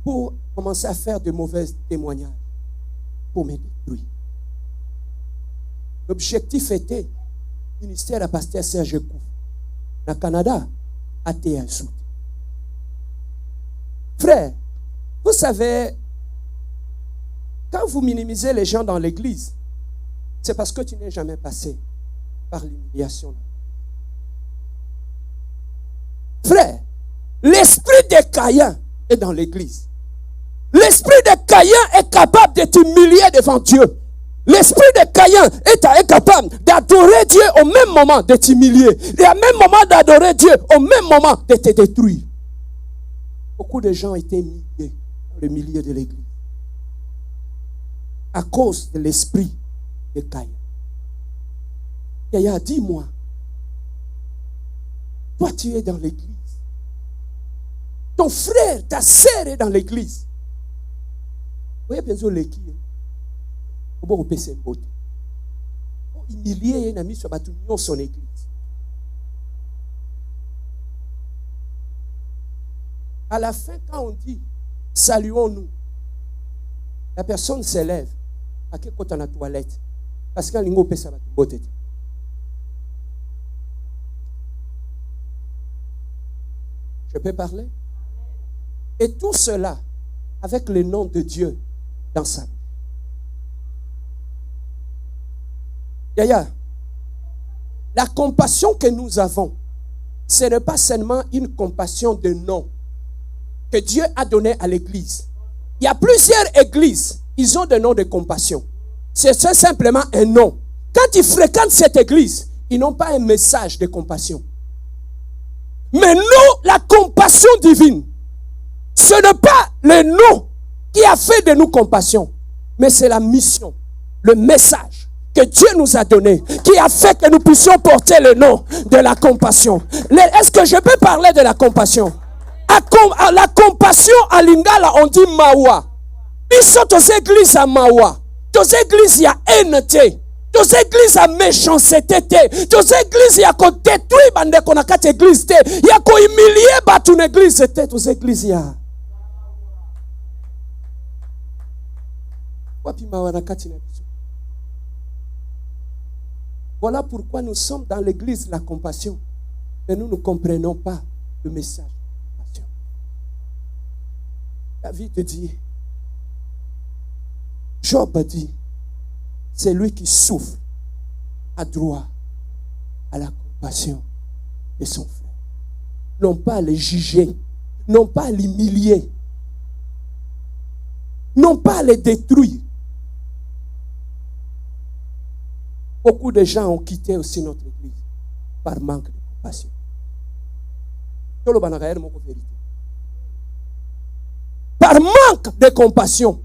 pour commencer à faire de mauvais témoignages, pour me détruire. L'objectif était, ministère à pasteur Serge Kouf. na Canada, a été insulté. Frère, vous savez, quand vous minimisez les gens dans l'église, c'est parce que tu n'es jamais passé par l'humiliation. Frère, l'esprit de Caïn est dans l'église. L'esprit de Caïn est capable de t'humilier devant Dieu. L'esprit de Caïn est capable d'adorer Dieu au même moment de t'humilier. Et au même moment d'adorer Dieu, au même moment de te détruire. Beaucoup de gens étaient humiliés dans le milieu de l'église. À cause de l'esprit de Caïn. Yaya, dis-moi. Toi, tu es dans l'église. Ton frère, ta sœur est dans l'église. Vous voyez bien sûr l'équipe. Vous pouvez repérer une beauté. Pour humilier un ami sur son église. À la fin, quand on dit saluons-nous, la personne s'élève. À quel côté dans la toilette? Parce qu'elle n'a pas sa beauté. Je peux parler? Et tout cela avec le nom de Dieu dans sa vie. Yaya, la compassion que nous avons, ce n'est pas seulement une compassion de nom que Dieu a donné à l'église. Il y a plusieurs églises, ils ont des noms de compassion. C'est simplement un nom. Quand ils fréquentent cette église, ils n'ont pas un message de compassion. Mais nous, la compassion divine, ce n'est pas le nom qui a fait de nous compassion, mais c'est la mission, le message que Dieu nous a donné, qui a fait que nous puissions porter le nom de la compassion. Est-ce que je peux parler de la compassion? À la compassion à Lingala, on dit Mawa. Ils sont aux églises à Mawa. Aux églises, il y a haine. Aux églises, il y a méchanceté. Aux églises, il y a qu'on détruit bande qu'on a quatre églises. Il y a qu'on humilier bat une église. Aux églises, il y a. Voilà pourquoi nous sommes dans l'église de la compassion. Mais nous ne comprenons pas le message de compassion. David dit, Job a dit, c'est lui qui souffre à droit à la compassion de son frère. Non pas à le juger, non pas à l'humilier, non pas à le détruire. Beaucoup de gens ont quitté aussi notre église par manque de compassion. Par manque de compassion.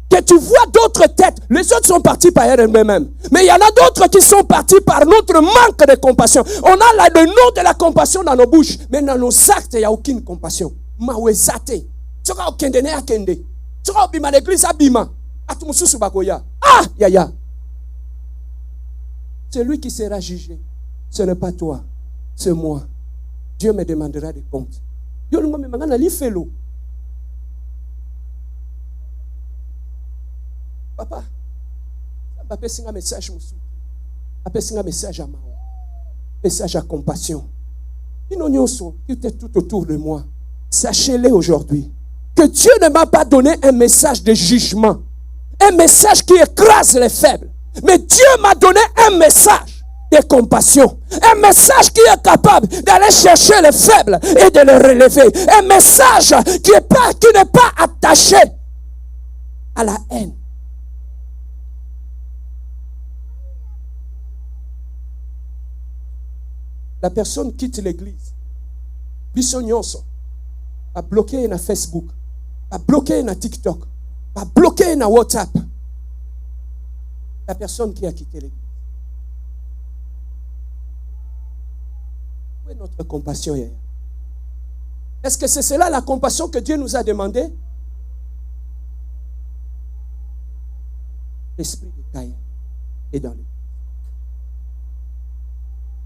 Que tu vois d'autres têtes. Les autres sont partis par eux-mêmes. Mais il y en a d'autres qui sont partis par notre manque de compassion. On a là le nom de la compassion dans nos bouches. Mais dans nos actes, il n'y a aucune compassion. Mawezate. Tu vas au Kendene à Kende. Tu vas au Bima l'église à Bima. À Tumususu Bagoya. Ah, yaya. Celui qui sera jugé, ce n'est pas toi, c'est moi. Dieu me demandera des comptes. Dieu nous demandera de faire l'eau. Papa, papa, c'est un message, c'est un message à moi, message à compassion. Ils n'ont qui étaient tout autour de moi. Sachez-le aujourd'hui que Dieu ne m'a pas donné un message de jugement, un message qui écrase les faibles. Mais Dieu m'a donné un message de compassion. Un message qui est capable d'aller chercher les faibles et de les relever. Un message qui n'est pas attaché à la haine. La personne quitte l'église. Bisognoso a bloqué na Facebook, a bloqué na TikTok, a bloqué na WhatsApp. La personne qui a quitté l'église. Où est notre compassion hier? Est-ce que c'est cela la compassion que Dieu nous a demandé? L'esprit de Caïn est dans l'église.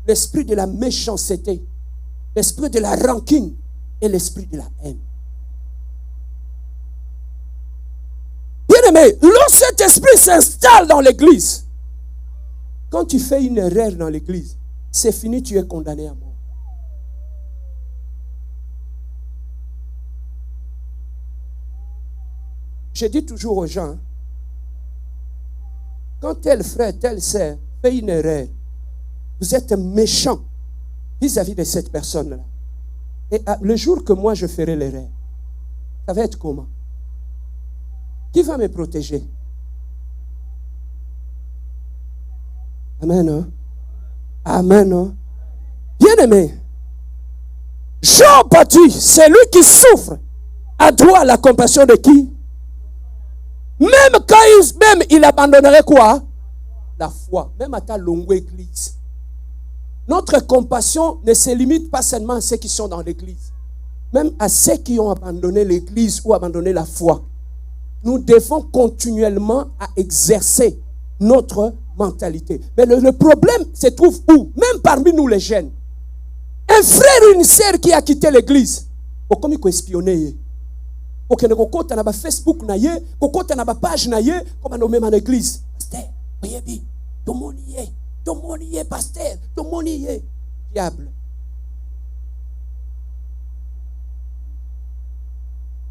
L'esprit de la méchanceté, l'esprit de la rancune et l'esprit de la haine. Bien-aimé, lorsque cet esprit s'installe dans l'église, quand tu fais une erreur dans l'église, c'est fini, tu es condamné à mort. Je dis toujours aux gens, quand tel frère, telle sœur fait une erreur, vous êtes méchant vis-à-vis de cette personne-là. Et le jour que moi je ferai l'erreur, ça va être comment? Qui va me protéger? Amen. Hein? Amen. Hein? Bien-aimé, Job a dit, c'est lui qui souffre a droit à la compassion de qui? Même quand il abandonnerait quoi? La foi. Même à ta longue église. Notre compassion ne se limite pas seulement à ceux qui sont dans l'église. Même à ceux qui ont abandonné l'église ou abandonné la foi. Nous devons continuellement à exercer notre mentalité. Mais le problème se trouve où? Même parmi nous les jeunes. Un frère ou une sœur qui a quitté l'église. Comme il faut espionner. Pour que nous côté na Facebook na ye, côté na page na ye, comme nous même en église. Pasteur, voyez bien, tout le monde y est, pasteur, tout le monde y est. Diable.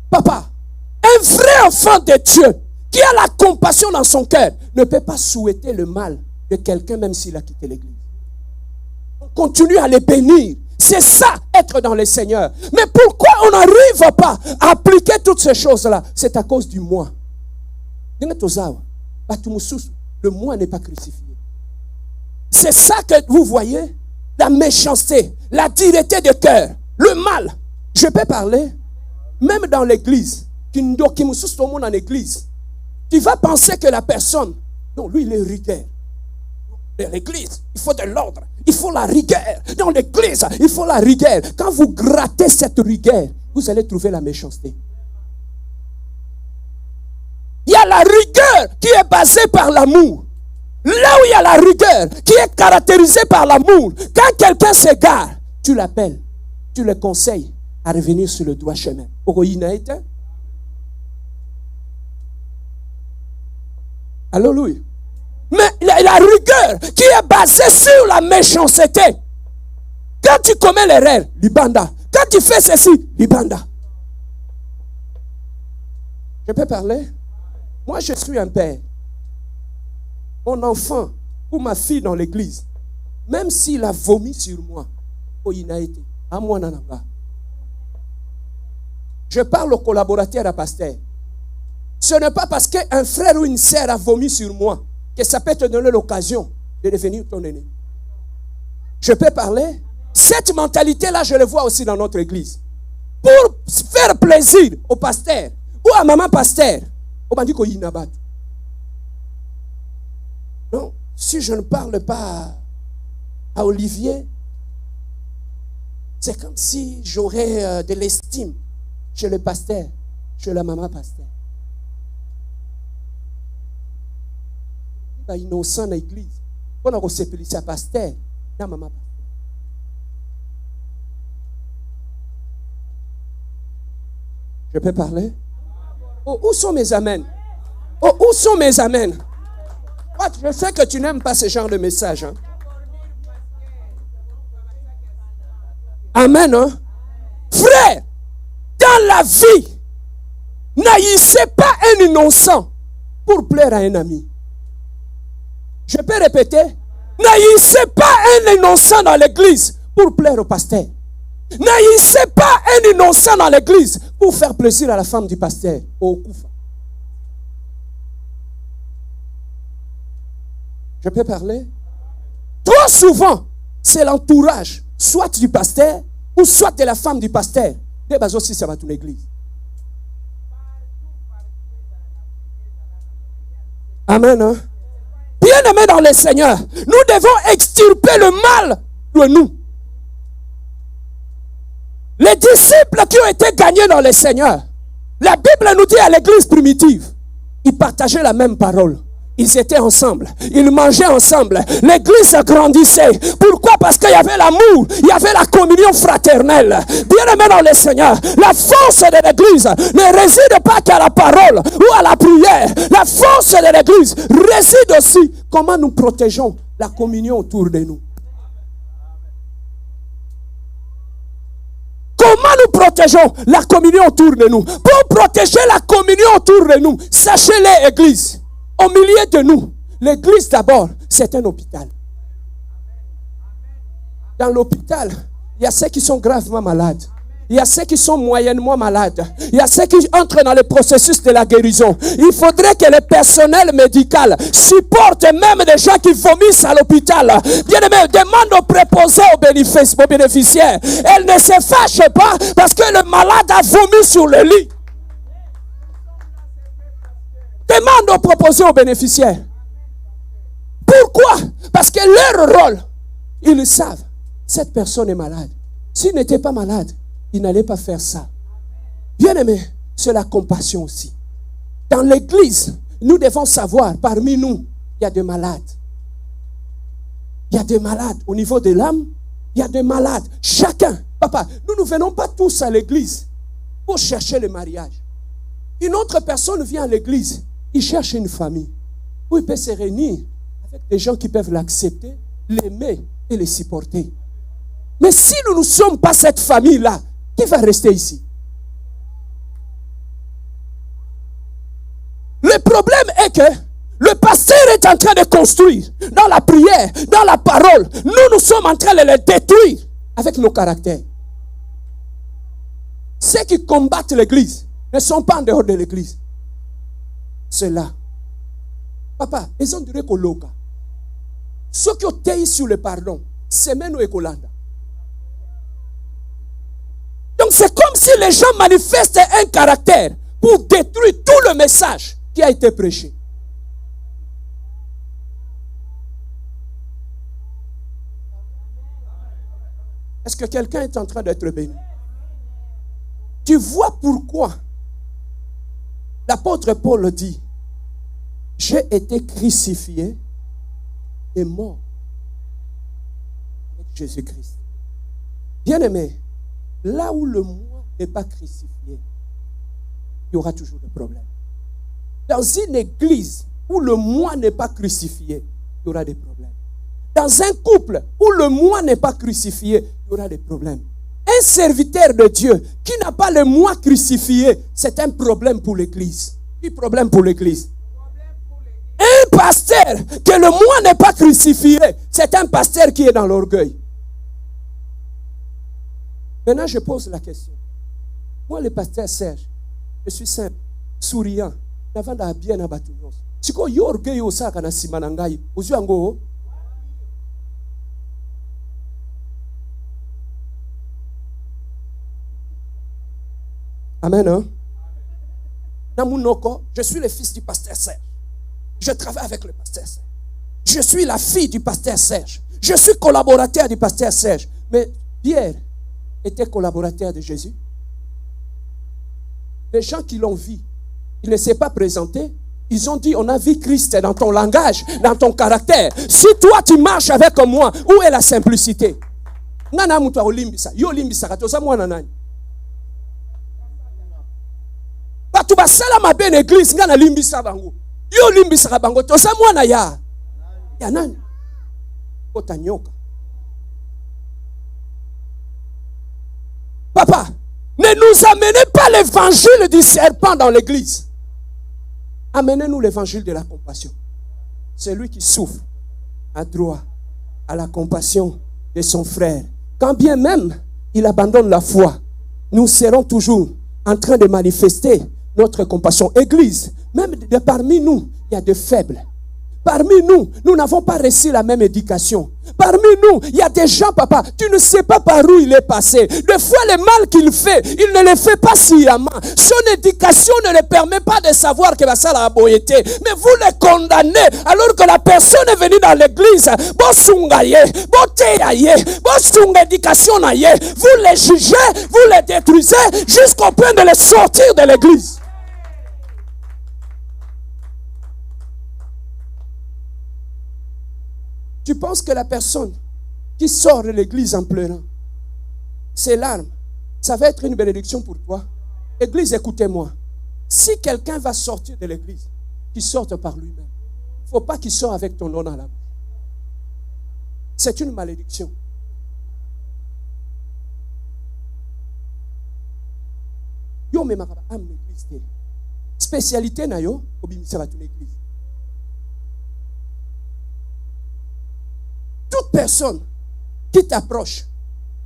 Papa, un vrai enfant de Dieu qui a la compassion dans son cœur ne peut pas souhaiter le mal de quelqu'un même s'il a quitté l'église. On continue à les bénir. C'est ça, être dans le Seigneur. Mais pourquoi on n'arrive pas à appliquer toutes ces choses-là? C'est à cause du moi. Le moi n'est pas crucifié. C'est ça que vous voyez, la méchanceté, la dureté de cœur, le mal. Je peux parler, même dans l'église, dans l'église, tu vas penser que la personne, non, lui il est rigueur. Dans l'église, il faut de l'ordre, il faut la rigueur. Dans l'église, il faut la rigueur. Quand vous grattez cette rigueur, vous allez trouver la méchanceté. Il y a la rigueur qui est basée par l'amour. Là où il y a la rigueur qui est caractérisée par l'amour, quand quelqu'un s'égare, tu l'appelles, tu le conseilles à revenir sur le droit chemin. Alléluia. Mais la rigueur qui est basée sur la méchanceté. Quand tu commets l'erreur, libanda. Quand tu fais ceci, libanda. Je peux parler? Moi, je suis un père. Mon enfant ou ma fille dans l'église, même s'il a vomi sur moi, à moi nananga. Je parle au collaborateur, à pasteur. Ce n'est pas parce qu'un frère ou une sœur a vomi sur moi que ça peut te donner l'occasion de devenir ton aîné. Je peux parler? Cette mentalité-là, je le vois aussi dans notre église. Pour faire plaisir au pasteur ou à maman pasteur, on m'a dit qu'il y a une. Non, si je ne parle pas à Olivier, c'est comme si j'aurais de l'estime chez le pasteur, chez la maman pasteur. Innocent dans l'église. On a reçu le pasteur, la maman pasteur. Je peux parler? Oh, où sont mes amens? Oh, où sont mes amens? Je sais que tu n'aimes pas ce genre de message. Hein? Amen. Hein? Frère, dans la vie, n'haïssez pas un innocent pour plaire à un ami. Je peux répéter? N'haïssez pas un innocent dans l'église pour plaire au pasteur. N'haïssez pas un innocent dans l'église pour faire plaisir à la femme du pasteur. Au Koufa. Je peux parler? Trop souvent, c'est l'entourage, soit du pasteur, ou soit de la femme du pasteur. Des bases aussi, ça va toute l'église. Amen. Hein? Bien-aimés dans le Seigneur, nous devons extirper le mal de nous. Les disciples qui ont été gagnés dans le Seigneur, la Bible nous dit à l'église primitive, ils partageaient la même parole. Ils étaient ensemble, ils mangeaient ensemble, l'église grandissait. Pourquoi? Parce qu'il y avait l'amour, il y avait la communion fraternelle. Bien-aimés dans le Seigneur, la force de l'église ne réside pas qu'à la parole ou à la prière. La force de l'église réside aussi comment nous protégeons la communion autour de nous. nous protégeons la communion autour de nous, pour protéger la communion autour de nous, sachez-les, Église, au milieu de nous, l'Église d'abord, c'est un hôpital. Dans l'hôpital, il y a ceux qui sont gravement malades. Il y a ceux qui sont moyennement malades. Il y a ceux qui entrent dans le processus de la guérison. Il faudrait que le personnel médical supporte même des gens qui vomissent à l'hôpital. Bien aimé, demande aux préposés, aux bénéficiaires. Elle ne se fâche pas parce que le malade a vomi sur le lit. Demande aux préposés, aux bénéficiaires. Pourquoi? Parce que leur rôle, ils le savent. Cette personne est malade. S'il n'était pas malade, il n'allait pas faire ça. Bien aimé, c'est la compassion aussi. Dans l'église, nous devons savoir, parmi nous, il y a des malades. Il y a des malades au niveau de l'âme. Il y a des malades. Chacun. Papa, nous ne venons pas tous à l'église pour chercher le mariage. Une autre personne vient à l'église. Il cherche une famille où il peut se réunir avec des gens qui peuvent l'accepter, l'aimer et le supporter. Mais si nous ne sommes pas cette famille-là, qui va rester ici? Le problème est que le pasteur est en train de construire dans la prière, dans la parole. Nous sommes en train de le détruire avec nos caractères. Ceux qui combattent l'église ne sont pas en dehors de l'église. C'est là. Papa, ils ont dit que l'oka. Ceux qui ont été sur le pardon, c'est même nous Ekolanda. Donc c'est comme si les gens manifestaient un caractère pour détruire tout le message qui a été prêché. Est-ce que quelqu'un est en train d'être béni? Tu vois pourquoi l'apôtre Paul dit: j'ai été crucifié et mort avec Jésus-Christ. Bien-aimé, là où le moi n'est pas crucifié, il y aura toujours des problèmes. Dans une église où le moi n'est pas crucifié, il y aura des problèmes. Dans un couple où le moi n'est pas crucifié, il y aura des problèmes. Un serviteur de Dieu qui n'a pas le moi crucifié, c'est un problème pour l'église. Quel problème pour l'église? Un pasteur que le moi n'est pas crucifié, c'est un pasteur qui est dans l'orgueil. Maintenant, je pose la question. Moi, le pasteur Serge, je suis simple, souriant, avant de bien à Batounos. Si vous avez orgueil au sac à Simanangaï, vous avez un Amen. Hein? Namunoko, je suis le fils du pasteur Serge. Je travaille avec le pasteur Serge. Je suis la fille du pasteur Serge. Je suis collaborateur du pasteur Serge. Mais Pierre était collaborateur de Jésus. Les gens qui l'ont vu, il ne s'est pas présenté. Ils ont dit: on a vu Christ dans ton langage, dans ton caractère. Si toi tu marches avec moi, où est la simplicité? Nana mutu olimbisa, yo olimbisa katosa mwana nani? Batu basala mabe na église ngana limbisa bango. Yo limbisa bango tosa mwana ya nani? Otanyoka. Papa, ne nous amenez pas l'évangile du serpent dans l'église. Amenez-nous l'évangile de la compassion. Celui qui souffre a droit à la compassion de son frère. Quand bien même il abandonne la foi, nous serons toujours en train de manifester notre compassion. Église, même de parmi nous, il y a des faibles. Parmi nous, nous n'avons pas reçu la même éducation. Parmi nous, il y a des gens, papa, tu ne sais pas par où il est passé. Des fois, le mal qu'il fait, il ne le fait pas sciemment. Son éducation ne le permet pas de savoir que ça a boyété. Mais vous le condamnez alors que la personne est venue dans l'église. Vous les jugez, vous les détruisez jusqu'au point de les sortir de l'église. Tu penses que la personne qui sort de l'église en pleurant, ses larmes, ça va être une bénédiction pour toi? Église, écoutez-moi. Si quelqu'un va sortir de l'église, qu'il sorte par lui-même. Il ne faut pas qu'il sorte avec ton nom dans la bouche. C'est une malédiction. yo me makaba am l'église te. Spécialité na yo obimisa ba l'église. Toute personne qui t'approche,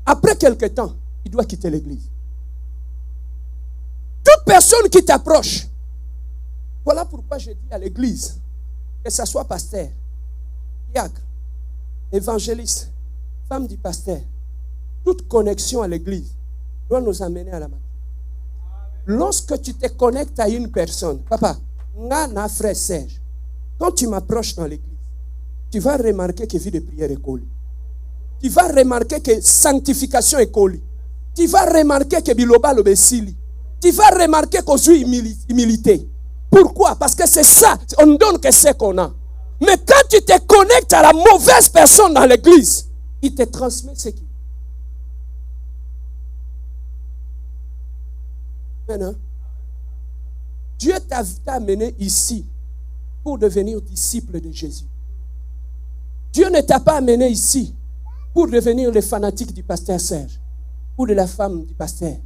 après quelque temps, il doit quitter l'église. Toute personne qui t'approche, voilà pourquoi je dis à l'église, que ce soit pasteur, diacre, évangéliste, femme du pasteur, toute connexion à l'église doit nous amener à la main. Lorsque tu te connectes à une personne, papa, nana frère Serge, quand tu m'approches dans l'église, tu vas remarquer que vie de prière est collée. Tu vas remarquer que sanctification est collée. Tu vas remarquer que biloba l'obésili. Tu vas remarquer qu'on suit humilité. Pourquoi? Parce que c'est ça, on donne que c'est qu'on a. Mais quand tu te connectes à la mauvaise personne dans l'église, il te transmet ce qui. Maintenant, Dieu t'a amené ici pour devenir disciple de Jésus. Dieu ne t'a pas amené ici pour devenir le fanatique du pasteur Serge ou de la femme du pasteur.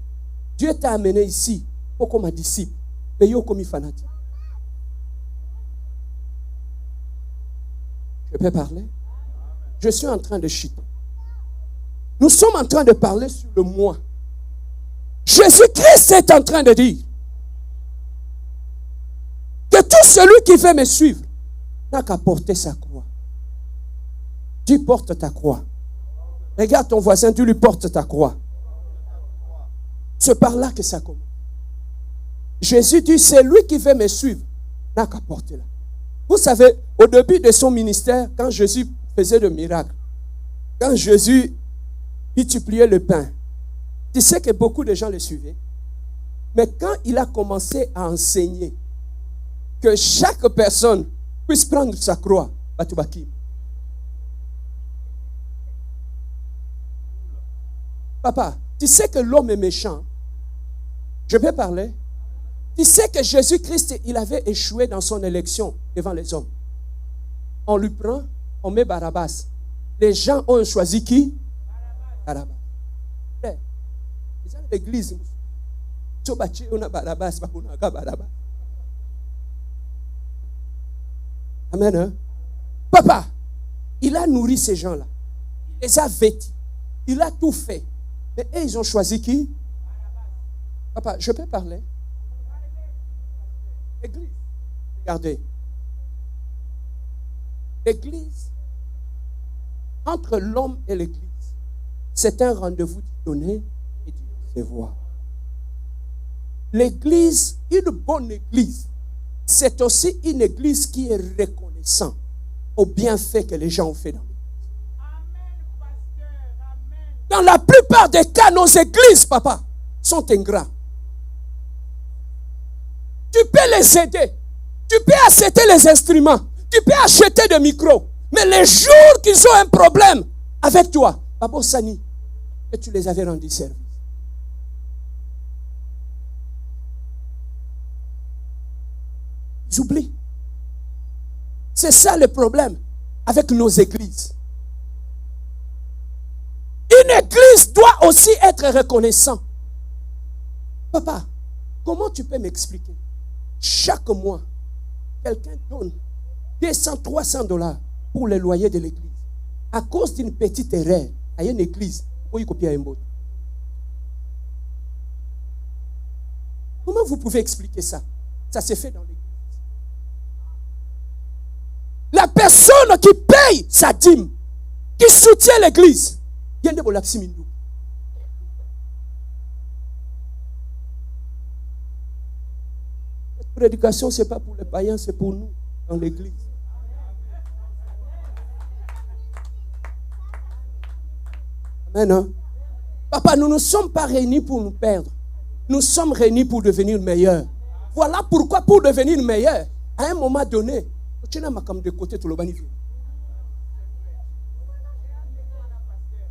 Dieu t'a amené ici pour comme un disciple, mais yo comme un fanatique. Je peux parler? Je suis en train de chuter. Nous sommes en train de parler sur le moi. Jésus-Christ est en train de dire que tout celui qui veut me suivre n'a qu'à porter sa croix. Tu portes ta croix. Regarde ton voisin, tu lui portes ta croix. C'est par là que ça commence. Jésus dit, c'est lui qui veut me suivre n'a qu'à porter là. Vous savez, au début de son ministère, quand Jésus faisait de miracles, quand Jésus multipliait le pain, tu sais que beaucoup de gens le suivaient. Mais quand il a commencé à enseigner que chaque personne puisse prendre sa croix, Batubaki. Papa, tu sais que l'homme est méchant. Je peux parler? Tu sais que Jésus-Christ, il avait échoué dans son élection devant les hommes. On lui prend, on met Barabbas. Les gens ont choisi qui? Barabbas. L'église. Amen. Hein? Papa, il a nourri ces gens-là. Il les a vêtis. Il a tout fait. Mais eux, ils ont choisi qui? Papa, je peux parler? L'église. Regardez. L'église, entre l'homme et l'église, c'est un rendez-vous du donner et du recevoir. L'église, une bonne église, c'est aussi une église qui est reconnaissante au bienfait que les gens ont fait dans l'église. Dans la plupart des cas, nos églises, papa, sont ingrats. Tu peux les aider. Tu peux acheter les instruments. Tu peux acheter des micros. Mais les jours qu'ils ont un problème avec toi, Babo Sani, et tu les avais rendus service. Ils oublient. C'est ça le problème avec nos églises. Une église doit aussi être reconnaissante. Papa, comment tu peux m'expliquer? Chaque mois, quelqu'un donne 200, 300 $ pour le loyer de l'église. À cause d'une petite erreur, à une église, comment vous pouvez expliquer ça? Ça s'est fait dans l'église. La personne qui paye sa dîme, qui soutient l'église, vient de Bolaximindou. Cette prédication, ce n'est pas pour les païens, c'est pour nous, dans l'église. Amen. Hein? Papa, nous ne sommes pas réunis pour nous perdre. Nous sommes réunis pour devenir meilleurs. Voilà pourquoi, pour devenir meilleurs, à un moment donné,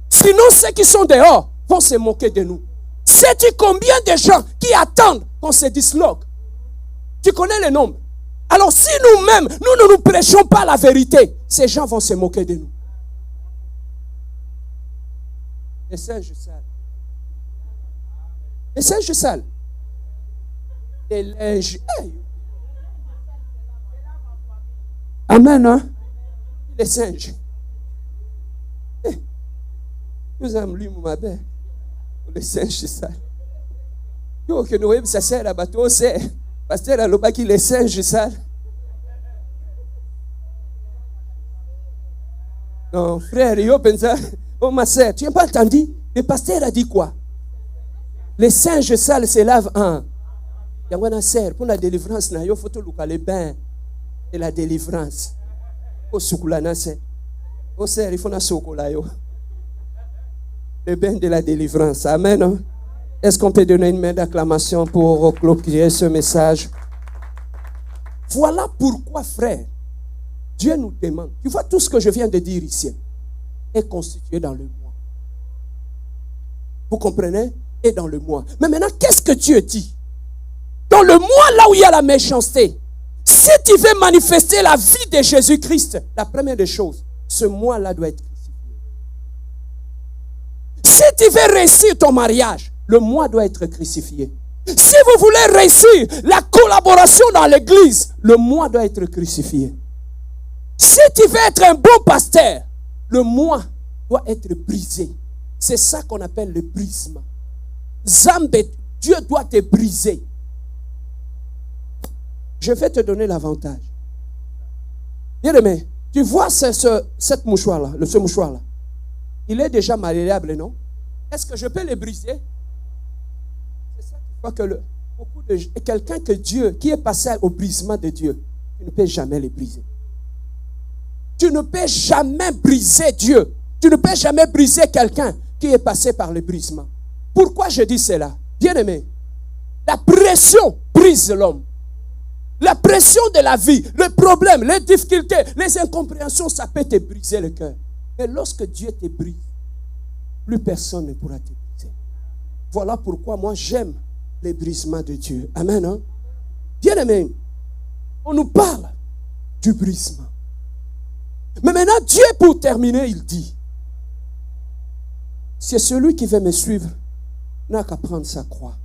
sinon, ceux qui sont dehors vont se moquer de nous. Sais-tu combien de gens qui attendent qu'on se disloque? Tu connais le nombre. Alors, si nous-mêmes, nous ne nous prêchons pas la vérité, ces gens vont se moquer de nous. Message sale. Message sale. les linges. Hey. Amen, hein? Les singes. Hey. Nous avons lu mon bébé. Les singes, c'est ça. Yo, que nous, ça sert à bateau, c'est. Pasteur, à l'oba qui les singes, c'est ça. Non, frère, yo, pensa. Oh, ma soeur, tu n'as pas entendu? Le pasteur a dit quoi? Les singes sales se lavent en. Il y a une sœur, pour la délivrance, il faut tout le bain de la délivrance. Au soukoulana, c'est. Au sœur, il faut na soukoula yo. Le bain de la délivrance. Amen. Hein? Est-ce qu'on peut donner une main d'acclamation pour clôturer ce message? Voilà pourquoi, frère, Dieu nous demande. Tu vois tout ce que je viens de dire ici est constitué dans le moi. Vous comprenez? Et dans le moi. Mais maintenant, qu'est-ce que Dieu dit? Dans le moi, là où il y a la méchanceté, si tu veux manifester la vie de Jésus-Christ, la première des choses, ce moi-là doit être crucifié. Si tu veux réussir ton mariage, le moi doit être crucifié. Si vous voulez réussir la collaboration dans l'église, le moi doit être crucifié. Si tu veux être un bon pasteur, le moi doit être brisé. C'est ça qu'on appelle le brisement. Zambé, Dieu doit te briser. Je vais te donner l'avantage. Bien aimé, tu vois cette mouchoir-là, ce mouchoir-là. Il est déjà malléable, non? Est-ce que je peux le briser? C'est ça qu'il faut que quelqu'un que Dieu, qui est passé au brisement de Dieu, tu ne peux jamais le briser. Tu ne peux jamais briser Dieu. Tu ne peux jamais briser quelqu'un qui est passé par le brisement. Pourquoi je dis cela? Bien aimé, la pression brise l'homme. La pression de la vie, le problème, les difficultés, les incompréhensions, ça peut te briser le cœur. Mais lorsque Dieu te brise, plus personne ne pourra te briser. Voilà pourquoi moi j'aime les brisements de Dieu. Amen. Hein? Bien aimé, on nous parle du brisement. Mais maintenant, Dieu, pour terminer, il dit, c'est celui qui veut me suivre, n'a qu'à prendre sa croix.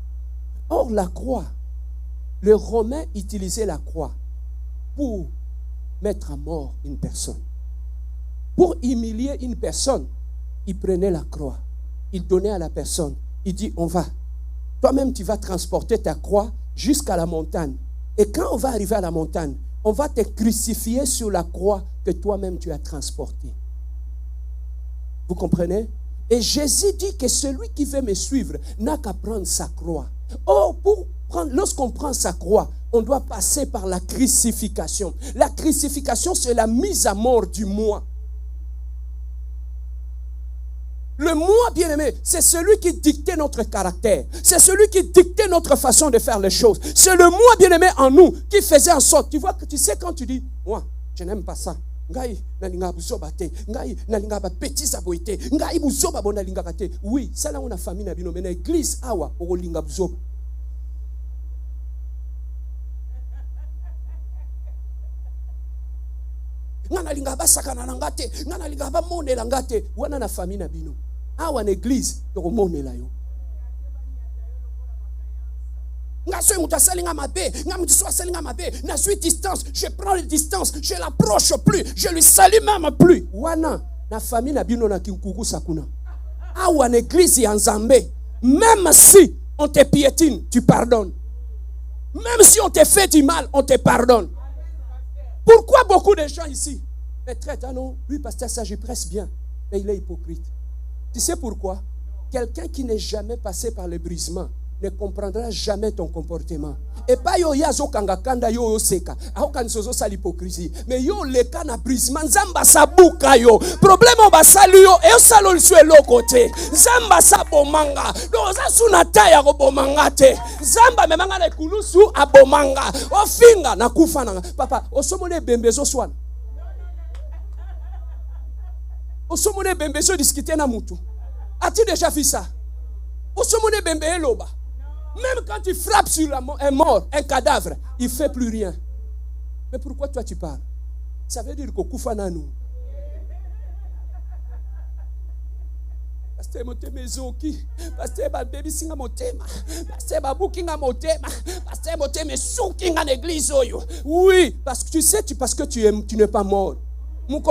Or, la croix, les Romains utilisaient la croix pour mettre à mort une personne. Pour humilier une personne, ils prenaient la croix. Ils donnaient à la personne. Il dit, on va. Toi-même, tu vas transporter ta croix jusqu'à la montagne. Et quand on va arriver à la montagne, on va te crucifier sur la croix que toi-même tu as transportée. Vous comprenez? Et Jésus dit que celui qui veut me suivre n'a qu'à prendre sa croix. Or, lorsqu'on prend sa croix, on doit passer par la crucifixion. La crucifixion, c'est la mise à mort du moi. Le moi, bien-aimé, c'est celui qui dictait notre caractère. C'est celui qui dictait notre façon de faire les choses. C'est le moi, bien-aimé, en nous qui faisait en sorte. Tu sais quand tu dis, moi, je n'aime pas ça. Oui, ça là on a famille nabino mais l'église awa okolinga buzoba. Ngana linga basakana nangate, ngana linga ba monela ngate, wana na famille nabino. Awa na église to monela yo. Je suis distance, je prends les distances, je l'approche plus, je lui salue même plus. Wana, la famille n'a bino na kinkuku sakuna. Awa l'église en Zambé, même si on te piétine, tu pardonnes. Même si on te fait du mal, on te pardonne. Pourquoi beaucoup de gens ici me traitent, ah non, lui pasteur ça je presse bien, mais il est hypocrite. Tu sais pourquoi? Quelqu'un qui n'est jamais passé par le brisement ne comprendra jamais ton comportement. Et pas yo yazo kangakanda yo seka. Aho kansozo sa l'hypocrisie. Mais yo leka na brisement zamba sabuka yo. Problème on ba salu yo e salo liswe lo côté. Zamba sa bomanga. Do za suna taya ko bomanga te. Zamba memanga na kulusu abomanga. Ofinga na kufa na. Papa, osomone bembezo swana. Osomone bembezo discuter na mutu. As-tu déjà vu ça? Osomone bembe eloba. Même quand tu frappes sur un mort, un cadavre, il ne fait plus rien. Mais pourquoi toi tu parles? Ça veut dire que Koufana nous. Pasteur motema ezoki, pasteur babebisinga motema, pasteur babukinga motema, pasteur motema esukinga na église oyo. Oui, parce que tu sais, parce que tu n'es pas mort. Les jours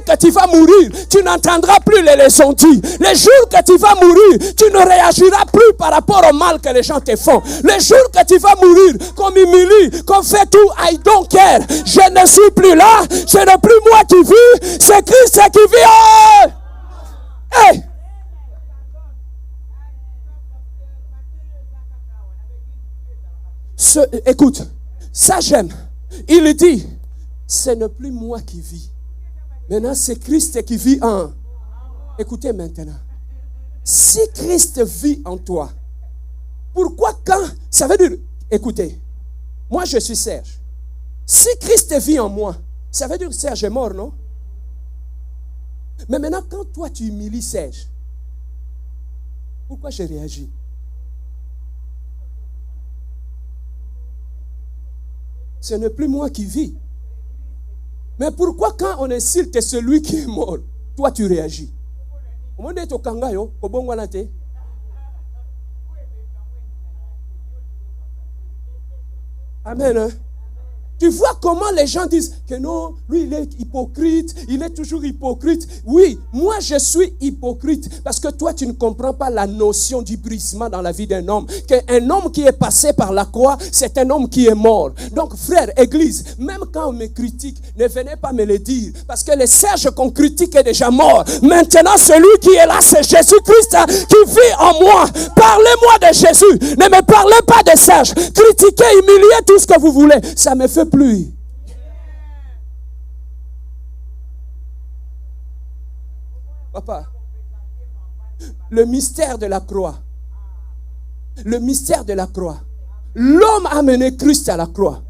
que tu vas mourir, tu n'entendras plus les leçons dites. Les jours que tu vas mourir, tu ne réagiras plus par rapport au mal que les gens te font. Les jours que tu vas mourir, comme Emily, comme fait tout, I don't care. Je ne suis plus là, ce n'est plus moi qui vis, c'est Christ qui vit. Hey! Écoute, ça j'aime. Il dit, ce n'est plus moi qui vis. Maintenant, c'est Christ qui vit en. Écoutez maintenant. Si Christ vit en toi, pourquoi quand. Ça veut dire, écoutez, moi je suis Serge. Si Christ vit en moi, ça veut dire que Serge est mort, non? Mais maintenant, quand toi tu humilies Serge, pourquoi je réagis? Ce n'est plus moi qui vis. Mais pourquoi quand on insulte celui qui est mort, toi tu réagis? Amen. Hein? Tu vois comment les gens disent que non, lui il est hypocrite, il est toujours hypocrite. Oui, moi je suis hypocrite parce que toi tu ne comprends pas la notion du brisement dans la vie d'un homme. Qu'un homme qui est passé par la croix, c'est un homme qui est mort. Donc frère, église, même quand on me critique, ne venez pas me le dire parce que le Serge qu'on critique est déjà mort. Maintenant celui qui est là, c'est Jésus-Christ qui vit en moi. Parlez-moi de Jésus, ne me parlez pas de Serge. Critiquez, humiliez tout ce que vous voulez, ça me fait plus. Papa, le mystère de la croix. Le mystère de la croix. L'homme a mené Christ à la croix.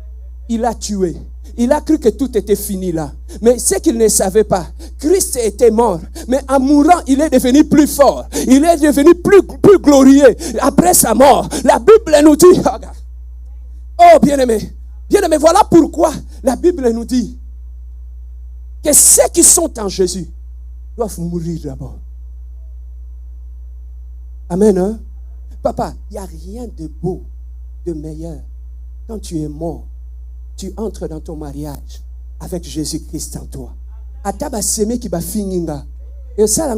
Il a tué. Il a cru que tout était fini là. Mais ce qu'il ne savait pas, Christ était mort. Mais en mourant, il est devenu plus fort. Il est devenu plus glorieux après sa mort. La Bible nous dit, oh bien-aimé, bien-aimé, voilà pourquoi la Bible nous dit que ceux qui sont en Jésus doivent mourir d'abord. Amen. Hein? Papa, il n'y a rien de beau, de meilleur. Quand tu es mort, tu entres dans ton mariage avec Jésus-Christ en toi. Ataba seme qui va finir. Et ça,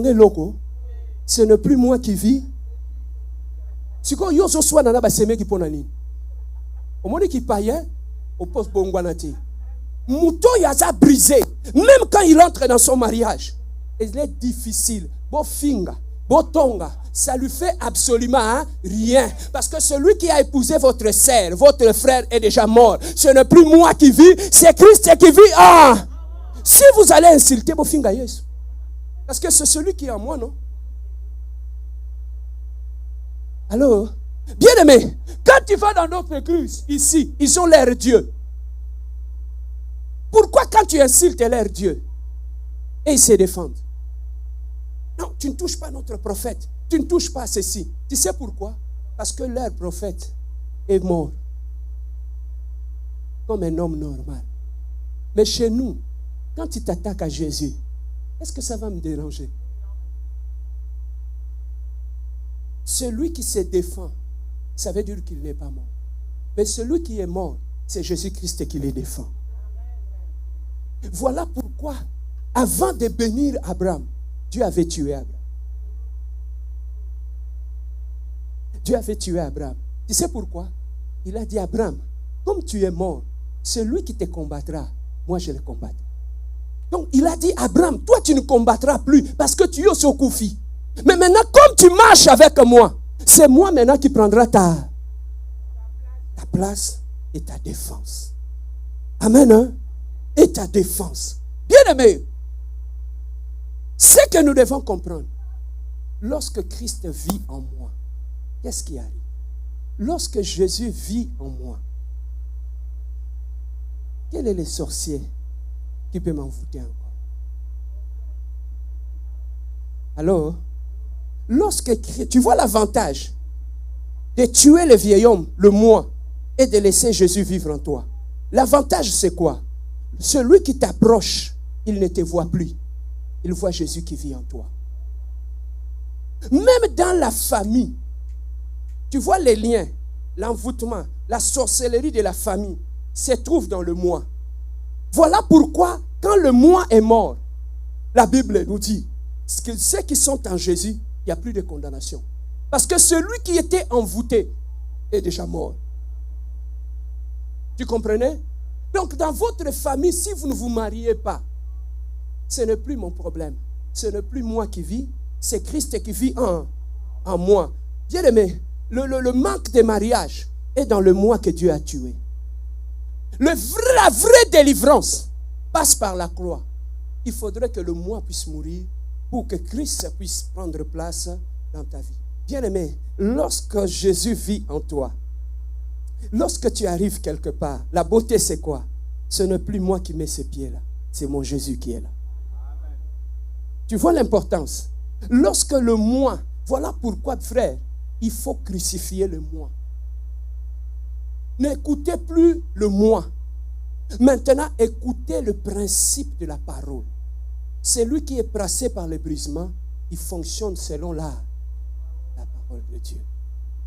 ce n'est plus moi qui vis. Si quand yo so soit dans la seme qui ponani. Au moment qui paye, au poste bongwanati. Mouton yaza brisé. Même quand il entre dans son mariage, il est difficile. Bon finga, bon tonga, ça lui fait absolument rien. Parce que celui qui a épousé votre sœur, votre frère est déjà mort. Ce n'est plus moi qui vis, c'est Christ qui vit. Ah! Si vous allez insulter vos finga yes. Parce que c'est celui qui est en moi, non? Alors, bien aimé, quand tu vas dans notre église, ici, ils ont leur Dieu. Pourquoi quand tu insultes leur Dieu, et ils se défendent? Non, tu ne touches pas notre prophète. Tu ne touches pas ceci. Tu sais pourquoi? Parce que leur prophète est mort. Comme un homme normal. Mais chez nous, quand tu t'attaques à Jésus, est-ce que ça va me déranger? Celui qui se défend, ça veut dire qu'il n'est pas mort. Mais celui qui est mort, c'est Jésus-Christ qui les défend. Voilà pourquoi, avant de bénir Abraham, Dieu avait tué Abraham. Dieu avait tué Abraham. Tu sais pourquoi? Il a dit à Abraham, comme tu es mort, celui qui te combattra, moi je le combattrai. Donc il a dit, Abraham, toi tu ne combattras plus parce que tu es au Koufi. Mais maintenant, comme tu marches avec moi, c'est moi maintenant qui prendra ta place et ta défense. Amen. Hein? Et ta défense. Bien aimé, ce que nous devons comprendre, lorsque Christ vit en moi, qu'est-ce qui arrive? Lorsque Jésus vit en moi, quel est le sorcier qui peut m'envoûter encore? Alors, lorsque tu vois l'avantage de tuer le vieil homme, le moi, et de laisser Jésus vivre en toi. L'avantage c'est quoi? Celui qui t'approche, il ne te voit plus. ils voient Jésus qui vit en toi. Même dans la famille, tu vois les liens, l'envoûtement, la sorcellerie de la famille se trouve dans le moi. Voilà pourquoi, quand le moi est mort, la Bible nous dit que ceux qui sont en Jésus, il n'y a plus de condamnation. Parce que celui qui était envoûté est déjà mort. Tu comprenais? Donc, dans votre famille, si vous ne vous mariez pas, ce n'est plus mon problème. Ce n'est plus moi qui vis, c'est Christ qui vit en moi. Bien aimé, le manque de mariage est dans le moi que Dieu a tué. La vraie délivrance passe par la croix. Il faudrait que le moi puisse mourir pour que Christ puisse prendre place dans ta vie. Bien aimé, lorsque Jésus vit en toi, lorsque tu arrives quelque part, la beauté c'est quoi? Ce n'est plus moi qui mets ces pieds là, c'est mon Jésus qui est là. Amen. Tu vois l'importance? Lorsque le moi, voilà pourquoi frère, il faut crucifier le moi. N'écoutez plus le moi. Maintenant, écoutez le principe de la parole. Celui qui est passé par le brisement, il fonctionne selon la parole de Dieu.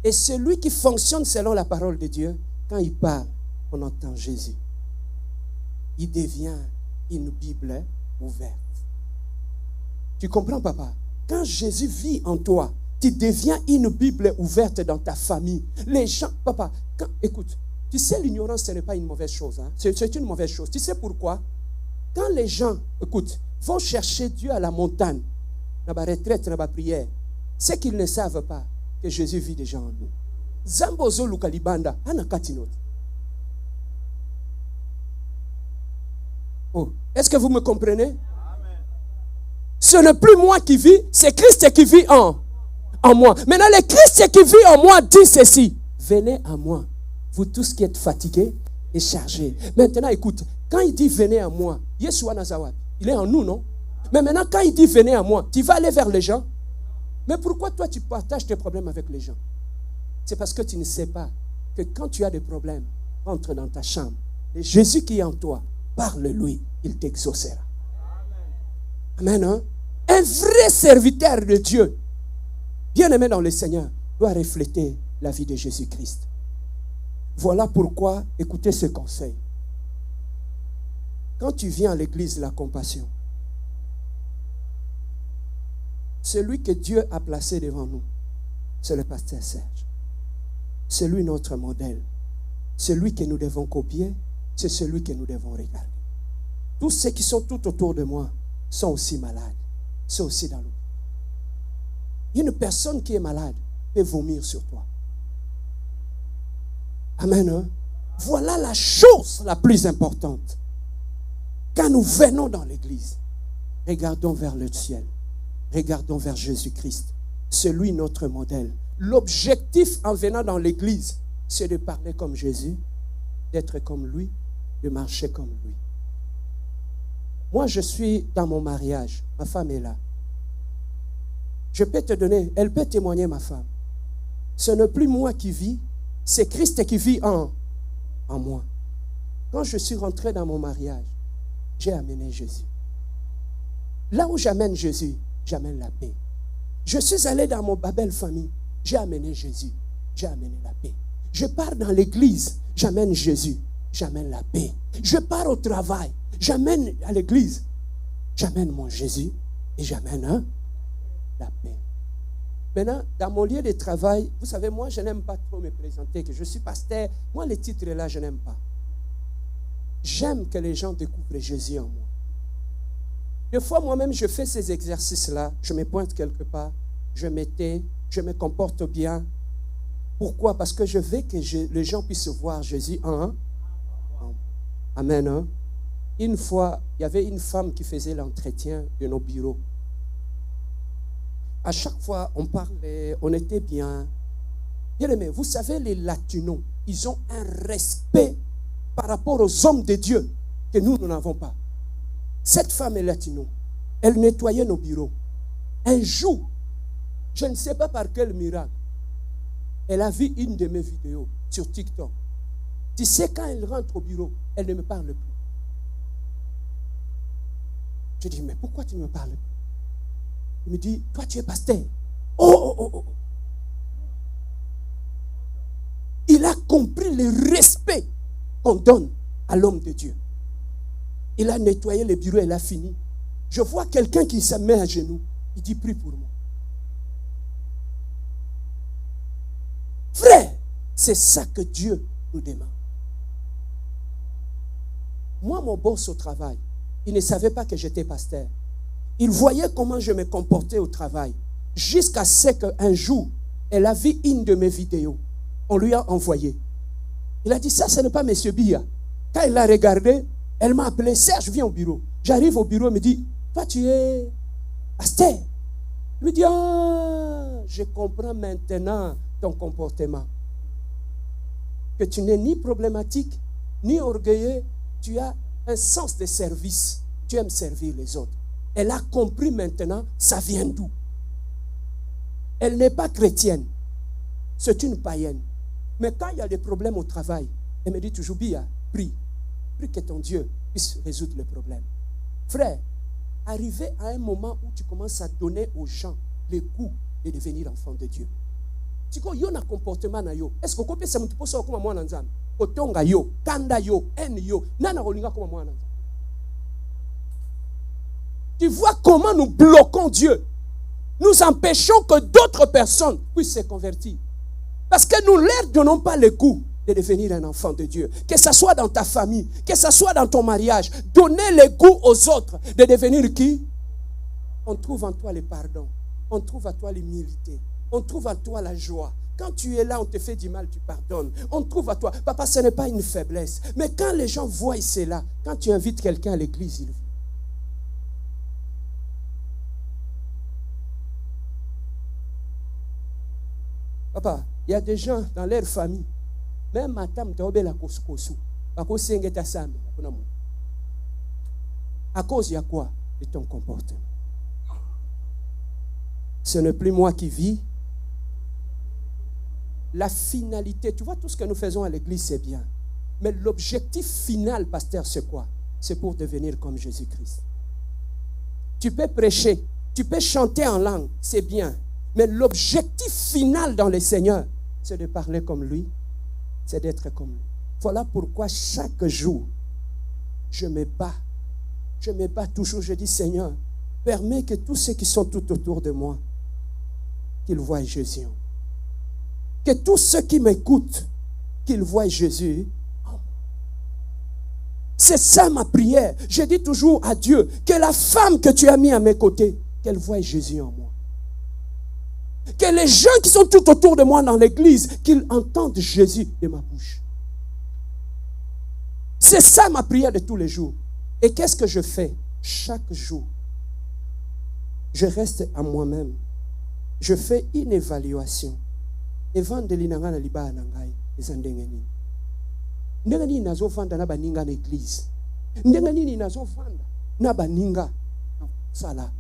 Et celui qui fonctionne selon la parole de Dieu, quand il parle, on entend Jésus. Il devient une Bible ouverte. Tu comprends, papa? Quand Jésus vit en toi, tu deviens une Bible ouverte dans ta famille. Les gens, papa, écoute, tu sais, l'ignorance, ce n'est pas une mauvaise chose. Hein? C'est une mauvaise chose. Tu sais pourquoi? Quand les gens, écoute, vont chercher Dieu à la montagne, dans la retraite, dans la prière, c'est qu'ils ne savent pas que Jésus vit déjà en nous. Zambozo Lukalibanda, Anakatinot. Oh, est-ce que vous me comprenez? Amen. Ce n'est plus moi qui vis, c'est Christ qui vit en moi. Maintenant, le Christ qui vit en moi dit ceci: venez à moi, vous tous qui êtes fatigués et chargés. Maintenant, écoute, quand il dit venez à moi, Yeshua Nazawat, il est en nous, non? Mais maintenant, quand il dit venez à moi, tu vas aller vers les gens. Mais pourquoi toi tu partages tes problèmes avec les gens? C'est parce que tu ne sais pas que quand tu as des problèmes, entre dans ta chambre. Et Jésus qui est en toi, parle-lui, il t'exaucera. Amen. Hein? Un vrai serviteur de Dieu, bien aimé dans le Seigneur, doit refléter la vie de Jésus-Christ. Voilà pourquoi, écoutez ce conseil. Quand tu viens à l'église de la compassion, celui que Dieu a placé devant nous, c'est le pasteur Serge. C'est lui notre modèle. Celui que nous devons copier, c'est celui que nous devons regarder. Tous ceux qui sont tout autour de moi sont aussi malades, sont aussi dans l'eau. Une personne qui est malade peut vomir sur toi. Amen. Hein? Voilà la chose la plus importante. Quand nous venons dans l'église, regardons vers le ciel. Regardons vers Jésus-Christ. C'est lui notre modèle. L'objectif en venant dans l'église, c'est de parler comme Jésus, d'être comme lui, de marcher comme lui. Moi, je suis dans mon mariage. Ma femme est là. Je peux te donner, elle peut témoigner, ma femme. Ce n'est plus moi qui vis, c'est Christ qui vit en moi. Quand je suis rentré dans mon mariage, j'ai amené Jésus. Là où j'amène Jésus, j'amène la paix. Je suis allé dans ma belle famille, j'ai amené Jésus, j'ai amené la paix. Je pars dans l'église, j'amène Jésus, j'amène la paix. Je pars au travail, j'amène à l'église, j'amène mon Jésus et j'amène la paix. Maintenant, dans mon lieu de travail, vous savez, moi, je n'aime pas trop me présenter, que je suis pasteur. Moi, les titres-là, je n'aime pas. J'aime que les gens découvrent Jésus en moi. Des fois, moi-même, je fais ces exercices-là. Je me pointe quelque part, je m'étais, je me comporte bien. Pourquoi? Parce que je veux que les gens puissent voir Jésus en. Amen. Hein? Une fois, il y avait une femme qui faisait l'entretien de nos bureaux. À chaque fois, on parlait, on était bien. Bien aimé, vous savez, les latinos, ils ont un respect par rapport aux hommes de Dieu que nous n'avons pas. Cette femme est latino. Elle nettoyait nos bureaux. Un jour, je ne sais pas par quel miracle, elle a vu une de mes vidéos sur TikTok. Tu sais, quand elle rentre au bureau, elle ne me parle plus. Je dis, mais pourquoi tu ne me parles pas? Il me dit, toi tu es pasteur. Oh. Il a compris le respect qu'on donne à l'homme de Dieu. Il a nettoyé le bureau, il a fini. Je vois quelqu'un qui se met à genoux. Il dit, prie pour moi. Frère, c'est ça que Dieu nous demande. Moi, mon boss au travail, il ne savait pas que j'étais pasteur. Il voyait comment je me comportais au travail. Jusqu'à ce qu'un jour, elle a vu une de mes vidéos. On lui a envoyé. Il a dit, ça, ce n'est pas M. Bia. Quand il l'a regardé, elle m'a appelé, Serge, viens au bureau. J'arrive au bureau, elle me dit, toi, tu es pasteur. Il me dit, je comprends maintenant ton comportement. Que tu n'es ni problématique, ni orgueilleux. Tu as un sens de service. Tu aimes servir les autres. Elle a compris maintenant, ça vient d'où? Elle n'est pas chrétienne. C'est une païenne. Mais quand il y a des problèmes au travail, elle me dit toujours, Bia, prie. Prie que ton Dieu puisse résoudre les problèmes. Frère, arrivé à un moment où tu commences à donner aux gens le goût de devenir enfant de Dieu. Tu vois, il y a un comportement. Est-ce que tu peux savoir comment moi nanzam? Otonga yo, kanda yo, en yo, nana rolinga comme moi nanzam. Tu vois comment nous bloquons Dieu. Nous empêchons que d'autres personnes puissent se convertir. Parce que nous ne leur donnons pas le goût de devenir un enfant de Dieu. Que ce soit dans ta famille, que ce soit dans ton mariage. Donnez le goût aux autres de devenir qui? On trouve en toi le pardon. On trouve en toi l'humilité. On trouve en toi la joie. Quand tu es là, on te fait du mal, tu pardonnes. On trouve à toi. Papa, ce n'est pas une faiblesse. Mais quand les gens voient cela, quand tu invites quelqu'un à l'église, il vient. Papa, il y a des gens dans leur famille, même madame, tu as la kosu. À cause il y a quoi? De ton comportement. Ce n'est plus moi qui vis. La finalité, tu vois, tout ce que nous faisons à l'église, c'est bien. Mais l'objectif final, pasteur, c'est quoi? C'est pour devenir comme Jésus-Christ. Tu peux prêcher, tu peux chanter en langue, c'est bien. Mais l'objectif final dans le Seigneur, c'est de parler comme lui, c'est d'être comme lui. Voilà pourquoi chaque jour, je me bats. Je me bats toujours, je dis, Seigneur, permets que tous ceux qui sont tout autour de moi, qu'ils voient Jésus. Que tous ceux qui m'écoutent, qu'ils voient Jésus. C'est ça ma prière. Je dis toujours à Dieu, que la femme que tu as mis à mes côtés, qu'elle voie Jésus en moi. Que les gens qui sont tout autour de moi dans l'église, qu'ils entendent Jésus de ma bouche. C'est ça ma prière de tous les jours. Et qu'est-ce que je fais? Chaque jour, je reste à moi-même. Je fais une évaluation. Evangeli nanga na liba na ngai ezandenge nini. Ndenge nini nazofanda na baninga na église. Ndenge nini nazofanda na baninga sala.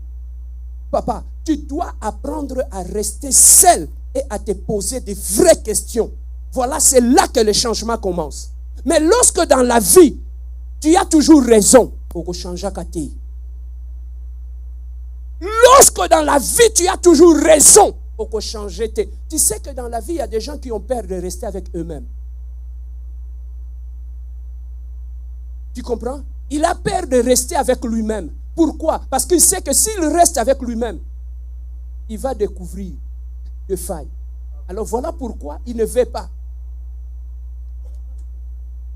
Papa, tu dois apprendre à rester seul et à te poser de vraies questions. Voilà, c'est là que le changement commence. Mais lorsque dans la vie, tu as toujours raison, pour changer kati. Lorsque dans la vie, tu as toujours raison, pour changer. Tu sais que dans la vie, il y a des gens qui ont peur de rester avec eux-mêmes. Tu comprends? Il a peur de rester avec lui-même. Pourquoi? Parce qu'il sait que s'il reste avec lui-même, il va découvrir des failles. Alors voilà pourquoi il ne veut pas.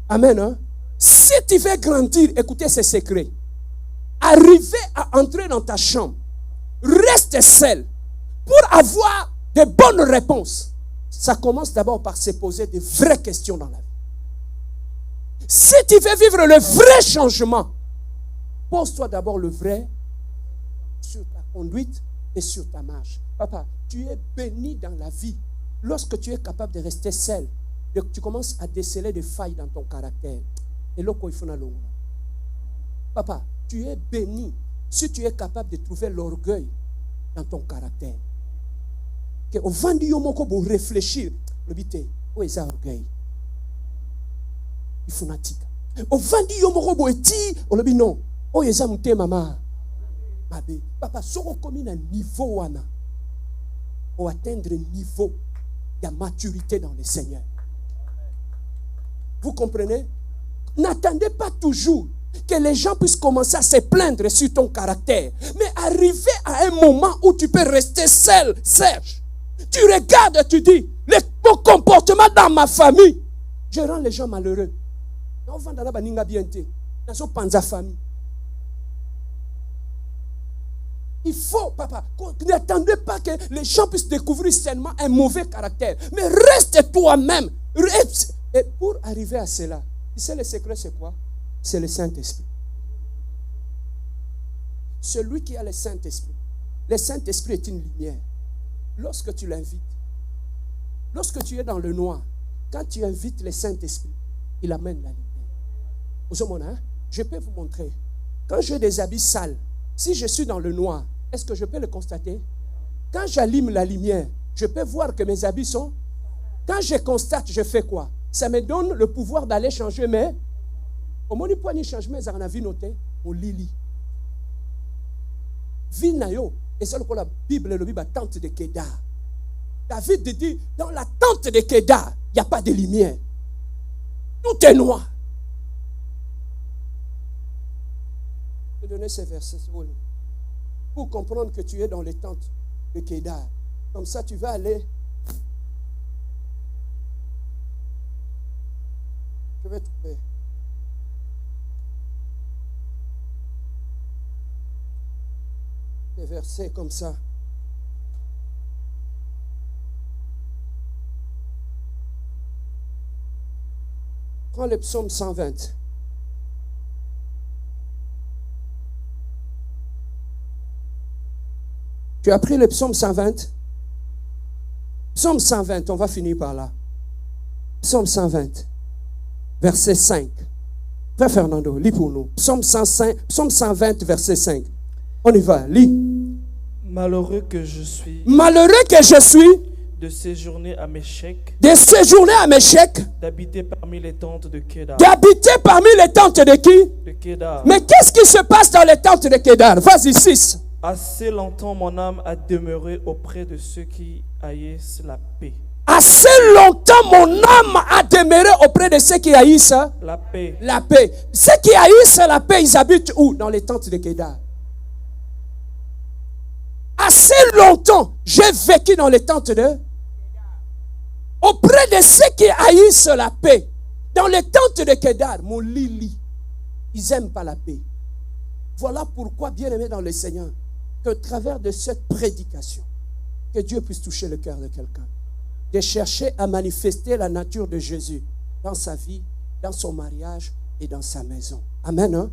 Amen. Hein? Si tu veux grandir, écoutez ces secrets. Arriver à entrer dans ta chambre, reste seul pour avoir de bonnes réponses. Ça commence d'abord par se poser de vraies questions dans la vie. Si tu veux vivre le vrai changement, pose-toi d'abord le vrai sur ta conduite et sur ta marche. Papa, tu es béni dans la vie lorsque tu es capable de rester seul. Tu commences à déceler des failles dans ton caractère. Et là, il faut aller. Papa, tu es béni si tu es capable de trouver l'orgueil dans ton caractère. Que au vendu yomoko pour réfléchir, le bité, où est l'orgueil? Il faut natika. Au vendu yomoko pour eti, on le dit non. Oh yeza mute mama. mabe. Papa, soko komi na niveau wana. Pour atteindre un niveau de maturité dans le Seigneur. Vous comprenez? N'attendez pas toujours que les gens puissent commencer à se plaindre sur ton caractère. Mais arriver à un moment où tu peux rester seul, Serge. Tu regardes et tu dis, mon comportement dans ma famille, je rends les gens malheureux. Il faut, papa, n'attendez pas que les gens puissent découvrir seulement un mauvais caractère. Mais reste toi-même. Et pour arriver à cela, tu sais le secret c'est quoi? C'est le Saint-Esprit. Celui qui a le Saint-Esprit est une lumière. Lorsque tu l'invites, lorsque tu es dans le noir, quand tu invites le Saint-Esprit, il amène la lumière. Je peux vous montrer. Quand j'ai des habits sales, si je suis dans le noir, est-ce que je peux le constater? Quand j'allume la lumière, je peux voir que mes habits sont... Quand je constate, je fais quoi? Ça me donne le pouvoir d'aller changer mes... Au moment où je change mes arnavis notés, au lili. Vinayo, et c'est la Bible, le Bible, la tente de Kedar. David dit, dans la tente de Kedar, il n'y a pas de lumière. Tout est noir. Je vais donner ces versets pour comprendre que tu es dans les tentes de Kedar. Comme ça, tu vas aller. Je vais trouver. Des versets comme ça. Prends le psaume 120. Tu as pris le psaume 120? Psaume 120, on va finir par là. Psaume 120, verset 5. Frère Fernando, lis pour nous. Psaume 120, verset 5. On y va, lis. Malheureux que je suis. Malheureux que je suis. De séjourner à Méchec. De séjourner à Méchec. D'habiter parmi les tentes de Kedar. D'habiter parmi les tentes de qui? De Kedar. Mais qu'est-ce qui se passe dans les tentes de Kedar? Vas-y, 6. Assez longtemps mon âme a demeuré auprès de ceux qui haïssent la paix. Assez longtemps mon âme a demeuré auprès de ceux qui haïssent la paix. La paix. Ceux qui haïssent la paix, ils habitent où? Dans les tentes de Kedar. Assez longtemps, j'ai vécu dans les tentes de... Auprès de ceux qui haïssent la paix. Dans les tentes de Kedar, mon lili, ils n'aiment pas la paix. Voilà pourquoi, bien-aimé dans le Seigneur, qu'au travers de cette prédication, que Dieu puisse toucher le cœur de quelqu'un. De chercher à manifester la nature de Jésus dans sa vie, dans son mariage et dans sa maison. Amen. Hein?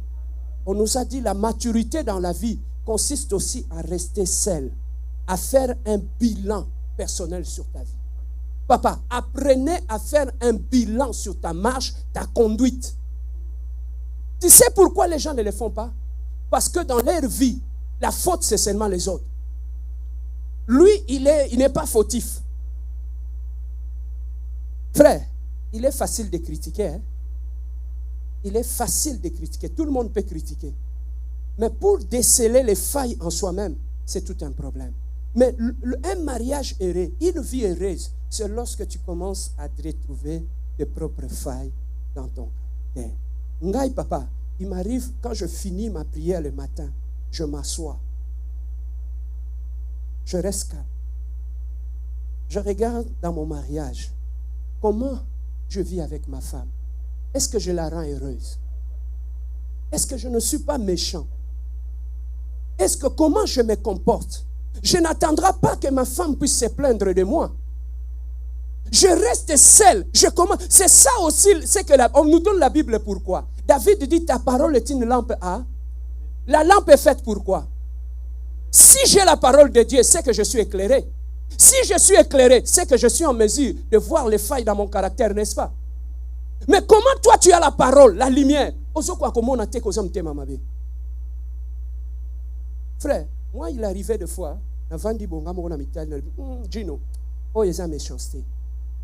On nous a dit la maturité dans la vie consiste aussi à rester seul, à faire un bilan personnel sur ta vie. Papa, apprenez à faire un bilan sur ta marche, ta conduite. Tu sais pourquoi les gens ne le font pas? Parce que dans leur vie, la faute, c'est seulement les autres. Lui, il n'est pas fautif. Frère, il est facile de critiquer. Hein? Il est facile de critiquer. Tout le monde peut critiquer. Mais pour déceler les failles en soi-même, c'est tout un problème. Mais un mariage heureux, une vie heureuse, c'est lorsque tu commences à te retrouver tes propres failles dans ton caractère. Ngai papa, il m'arrive quand je finis ma prière le matin, je m'assois. Je reste calme. Je regarde dans mon mariage. Comment je vis avec ma femme? Est-ce que je la rends heureuse? Est-ce que je ne suis pas méchant? Est-ce que comment je me comporte? Je n'attendrai pas que ma femme puisse se plaindre de moi. Je reste seul. C'est ça aussi, c'est que on nous donne la Bible pourquoi? David dit ta parole est une lampe à. La lampe est faite pourquoi? Si j'ai la parole de Dieu, c'est que je suis éclairé. Si je suis éclairé, c'est que je suis en mesure de voir les failles dans mon caractère, n'est-ce pas? Mais comment toi tu as la parole, la lumière? Frère, moi il arrivait des fois, avant de Gino, oh il y a méchanceté.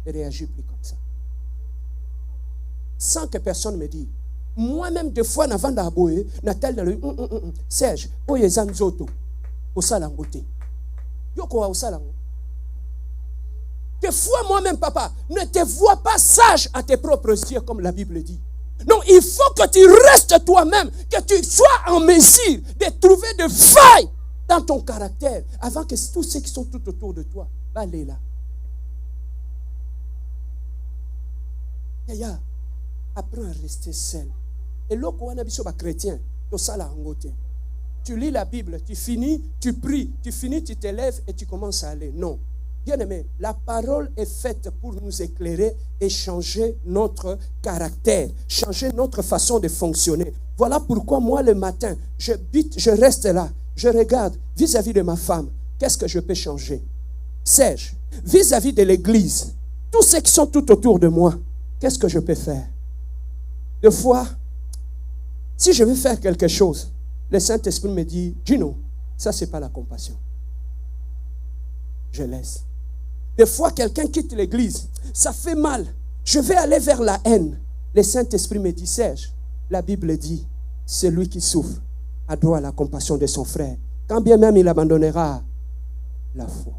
Je réagis plus comme ça. Sans que personne me dise. moi-même, des fois, avant d'aboyer, Natal dans le Serge, oye zanzoto, au salangote. Yoko au salangote. Des fois, moi-même, papa, ne te vois pas sage à tes propres yeux, comme la Bible dit. Non, il faut que tu restes toi-même, que tu sois en mesure de trouver des failles dans ton caractère, avant que tous ceux qui sont tout autour de toi, allez là. Yaya, apprends à rester seul. Et là, quand on a chrétien, tu lis la Bible, tu finis, tu pries, tu finis, tu te lèves et tu commences à aller. Non. Bien-aimé, la parole est faite pour nous éclairer et changer notre caractère, changer notre façon de fonctionner. Voilà pourquoi moi le matin, je reste là, je regarde vis-à-vis de ma femme, qu'est-ce que je peux changer? Serge, vis-à-vis de l'église, tous ceux qui sont tout autour de moi, qu'est-ce que je peux faire? Des fois, si je veux faire quelque chose, le Saint-Esprit me dit, Gino, ça c'est pas la compassion. Je laisse. Des fois, quelqu'un quitte l'église, ça fait mal. Je vais aller vers la haine. Le Saint-Esprit me dit, Serge, la Bible dit, celui qui souffre a droit à la compassion de son frère, quand bien même il abandonnera la foi.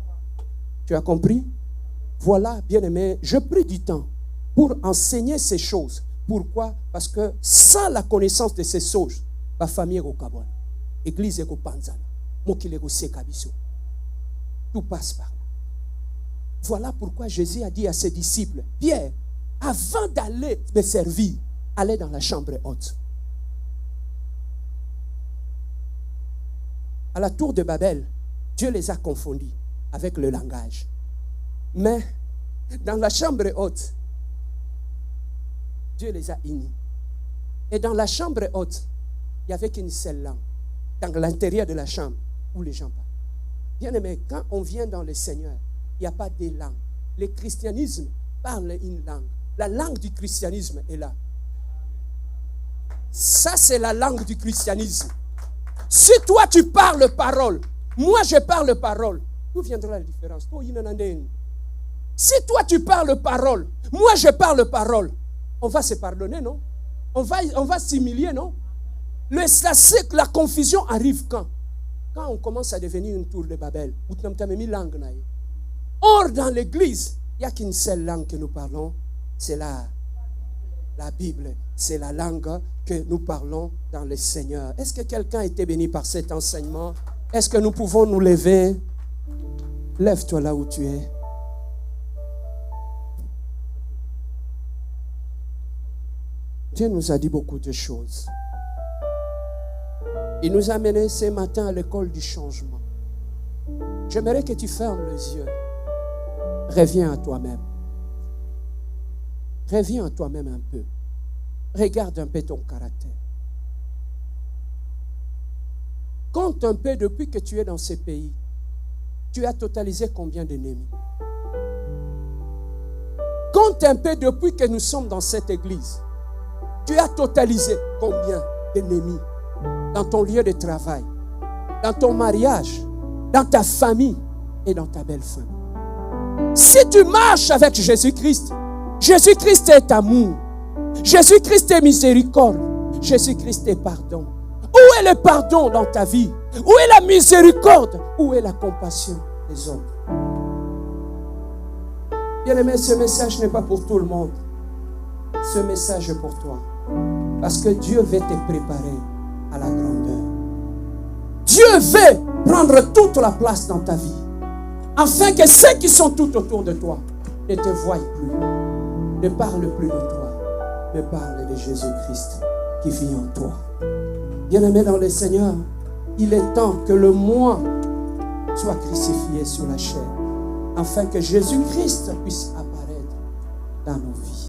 Tu as compris? Voilà, bien-aimé, je pris du temps pour enseigner ces choses. Pourquoi? Parce que sans la connaissance de ces choses, ma famille est au Kabon, l'église est au Panzana, mon qui est au Sekabiso. Tout passe par là. Voilà pourquoi Jésus a dit à ses disciples, Pierre, avant d'aller me servir, allez dans la chambre haute. À la tour de Babel, Dieu les a confondus avec le langage. Mais dans la chambre haute, Dieu les a unis. Et dans la chambre haute, il n'y avait qu'une seule langue. Dans l'intérieur de la chambre où les gens parlent. Bien aimé, quand on vient dans le Seigneur, il n'y a pas de langue. Le christianisme parle une langue. La langue du christianisme est là. Ça, c'est la langue du christianisme. Si toi, tu parles parole, moi, je parle parole, d'où viendra la différence? Si toi, tu parles parole, moi, je parle parole, on va se pardonner, non? On va s'humilier, non? La confusion arrive quand? Quand on commence à devenir une tour de Babel. Or, dans l'église, il n'y a qu'une seule langue que nous parlons, c'est la Bible. C'est la langue que nous parlons dans le Seigneur. Est-ce que quelqu'un a été béni par cet enseignement? Est-ce que nous pouvons nous lever? Lève-toi là où tu es. Dieu nous a dit beaucoup de choses. Il nous a menés ce matin à l'école du changement. J'aimerais que tu fermes les yeux. Reviens à toi-même. Reviens à toi-même un peu. Regarde un peu ton caractère. Compte un peu depuis que tu es dans ce pays. Tu as totalisé combien d'ennemis? Compte un peu depuis que nous sommes dans cette église. Tu as totalisé combien d'ennemis dans ton lieu de travail, dans ton mariage, dans ta famille et dans ta belle famille. Si tu marches avec Jésus-Christ, Jésus-Christ est amour, Jésus-Christ est miséricorde, Jésus-Christ est pardon. Où est le pardon dans ta vie? Où est la miséricorde? Où est la compassion des autres? Bien-aimé, ce message n'est pas pour tout le monde. Ce message est pour toi. Parce que Dieu veut te préparer à la grandeur. Dieu veut prendre toute la place dans ta vie. Afin que ceux qui sont tout autour de toi ne te voient plus. Ne parlent plus de toi. Mais parlent de Jésus-Christ qui vit en toi. Bien-aimé dans le Seigneur, il est temps que le moi soit crucifié sur la chair. Afin que Jésus-Christ puisse apparaître dans nos vies.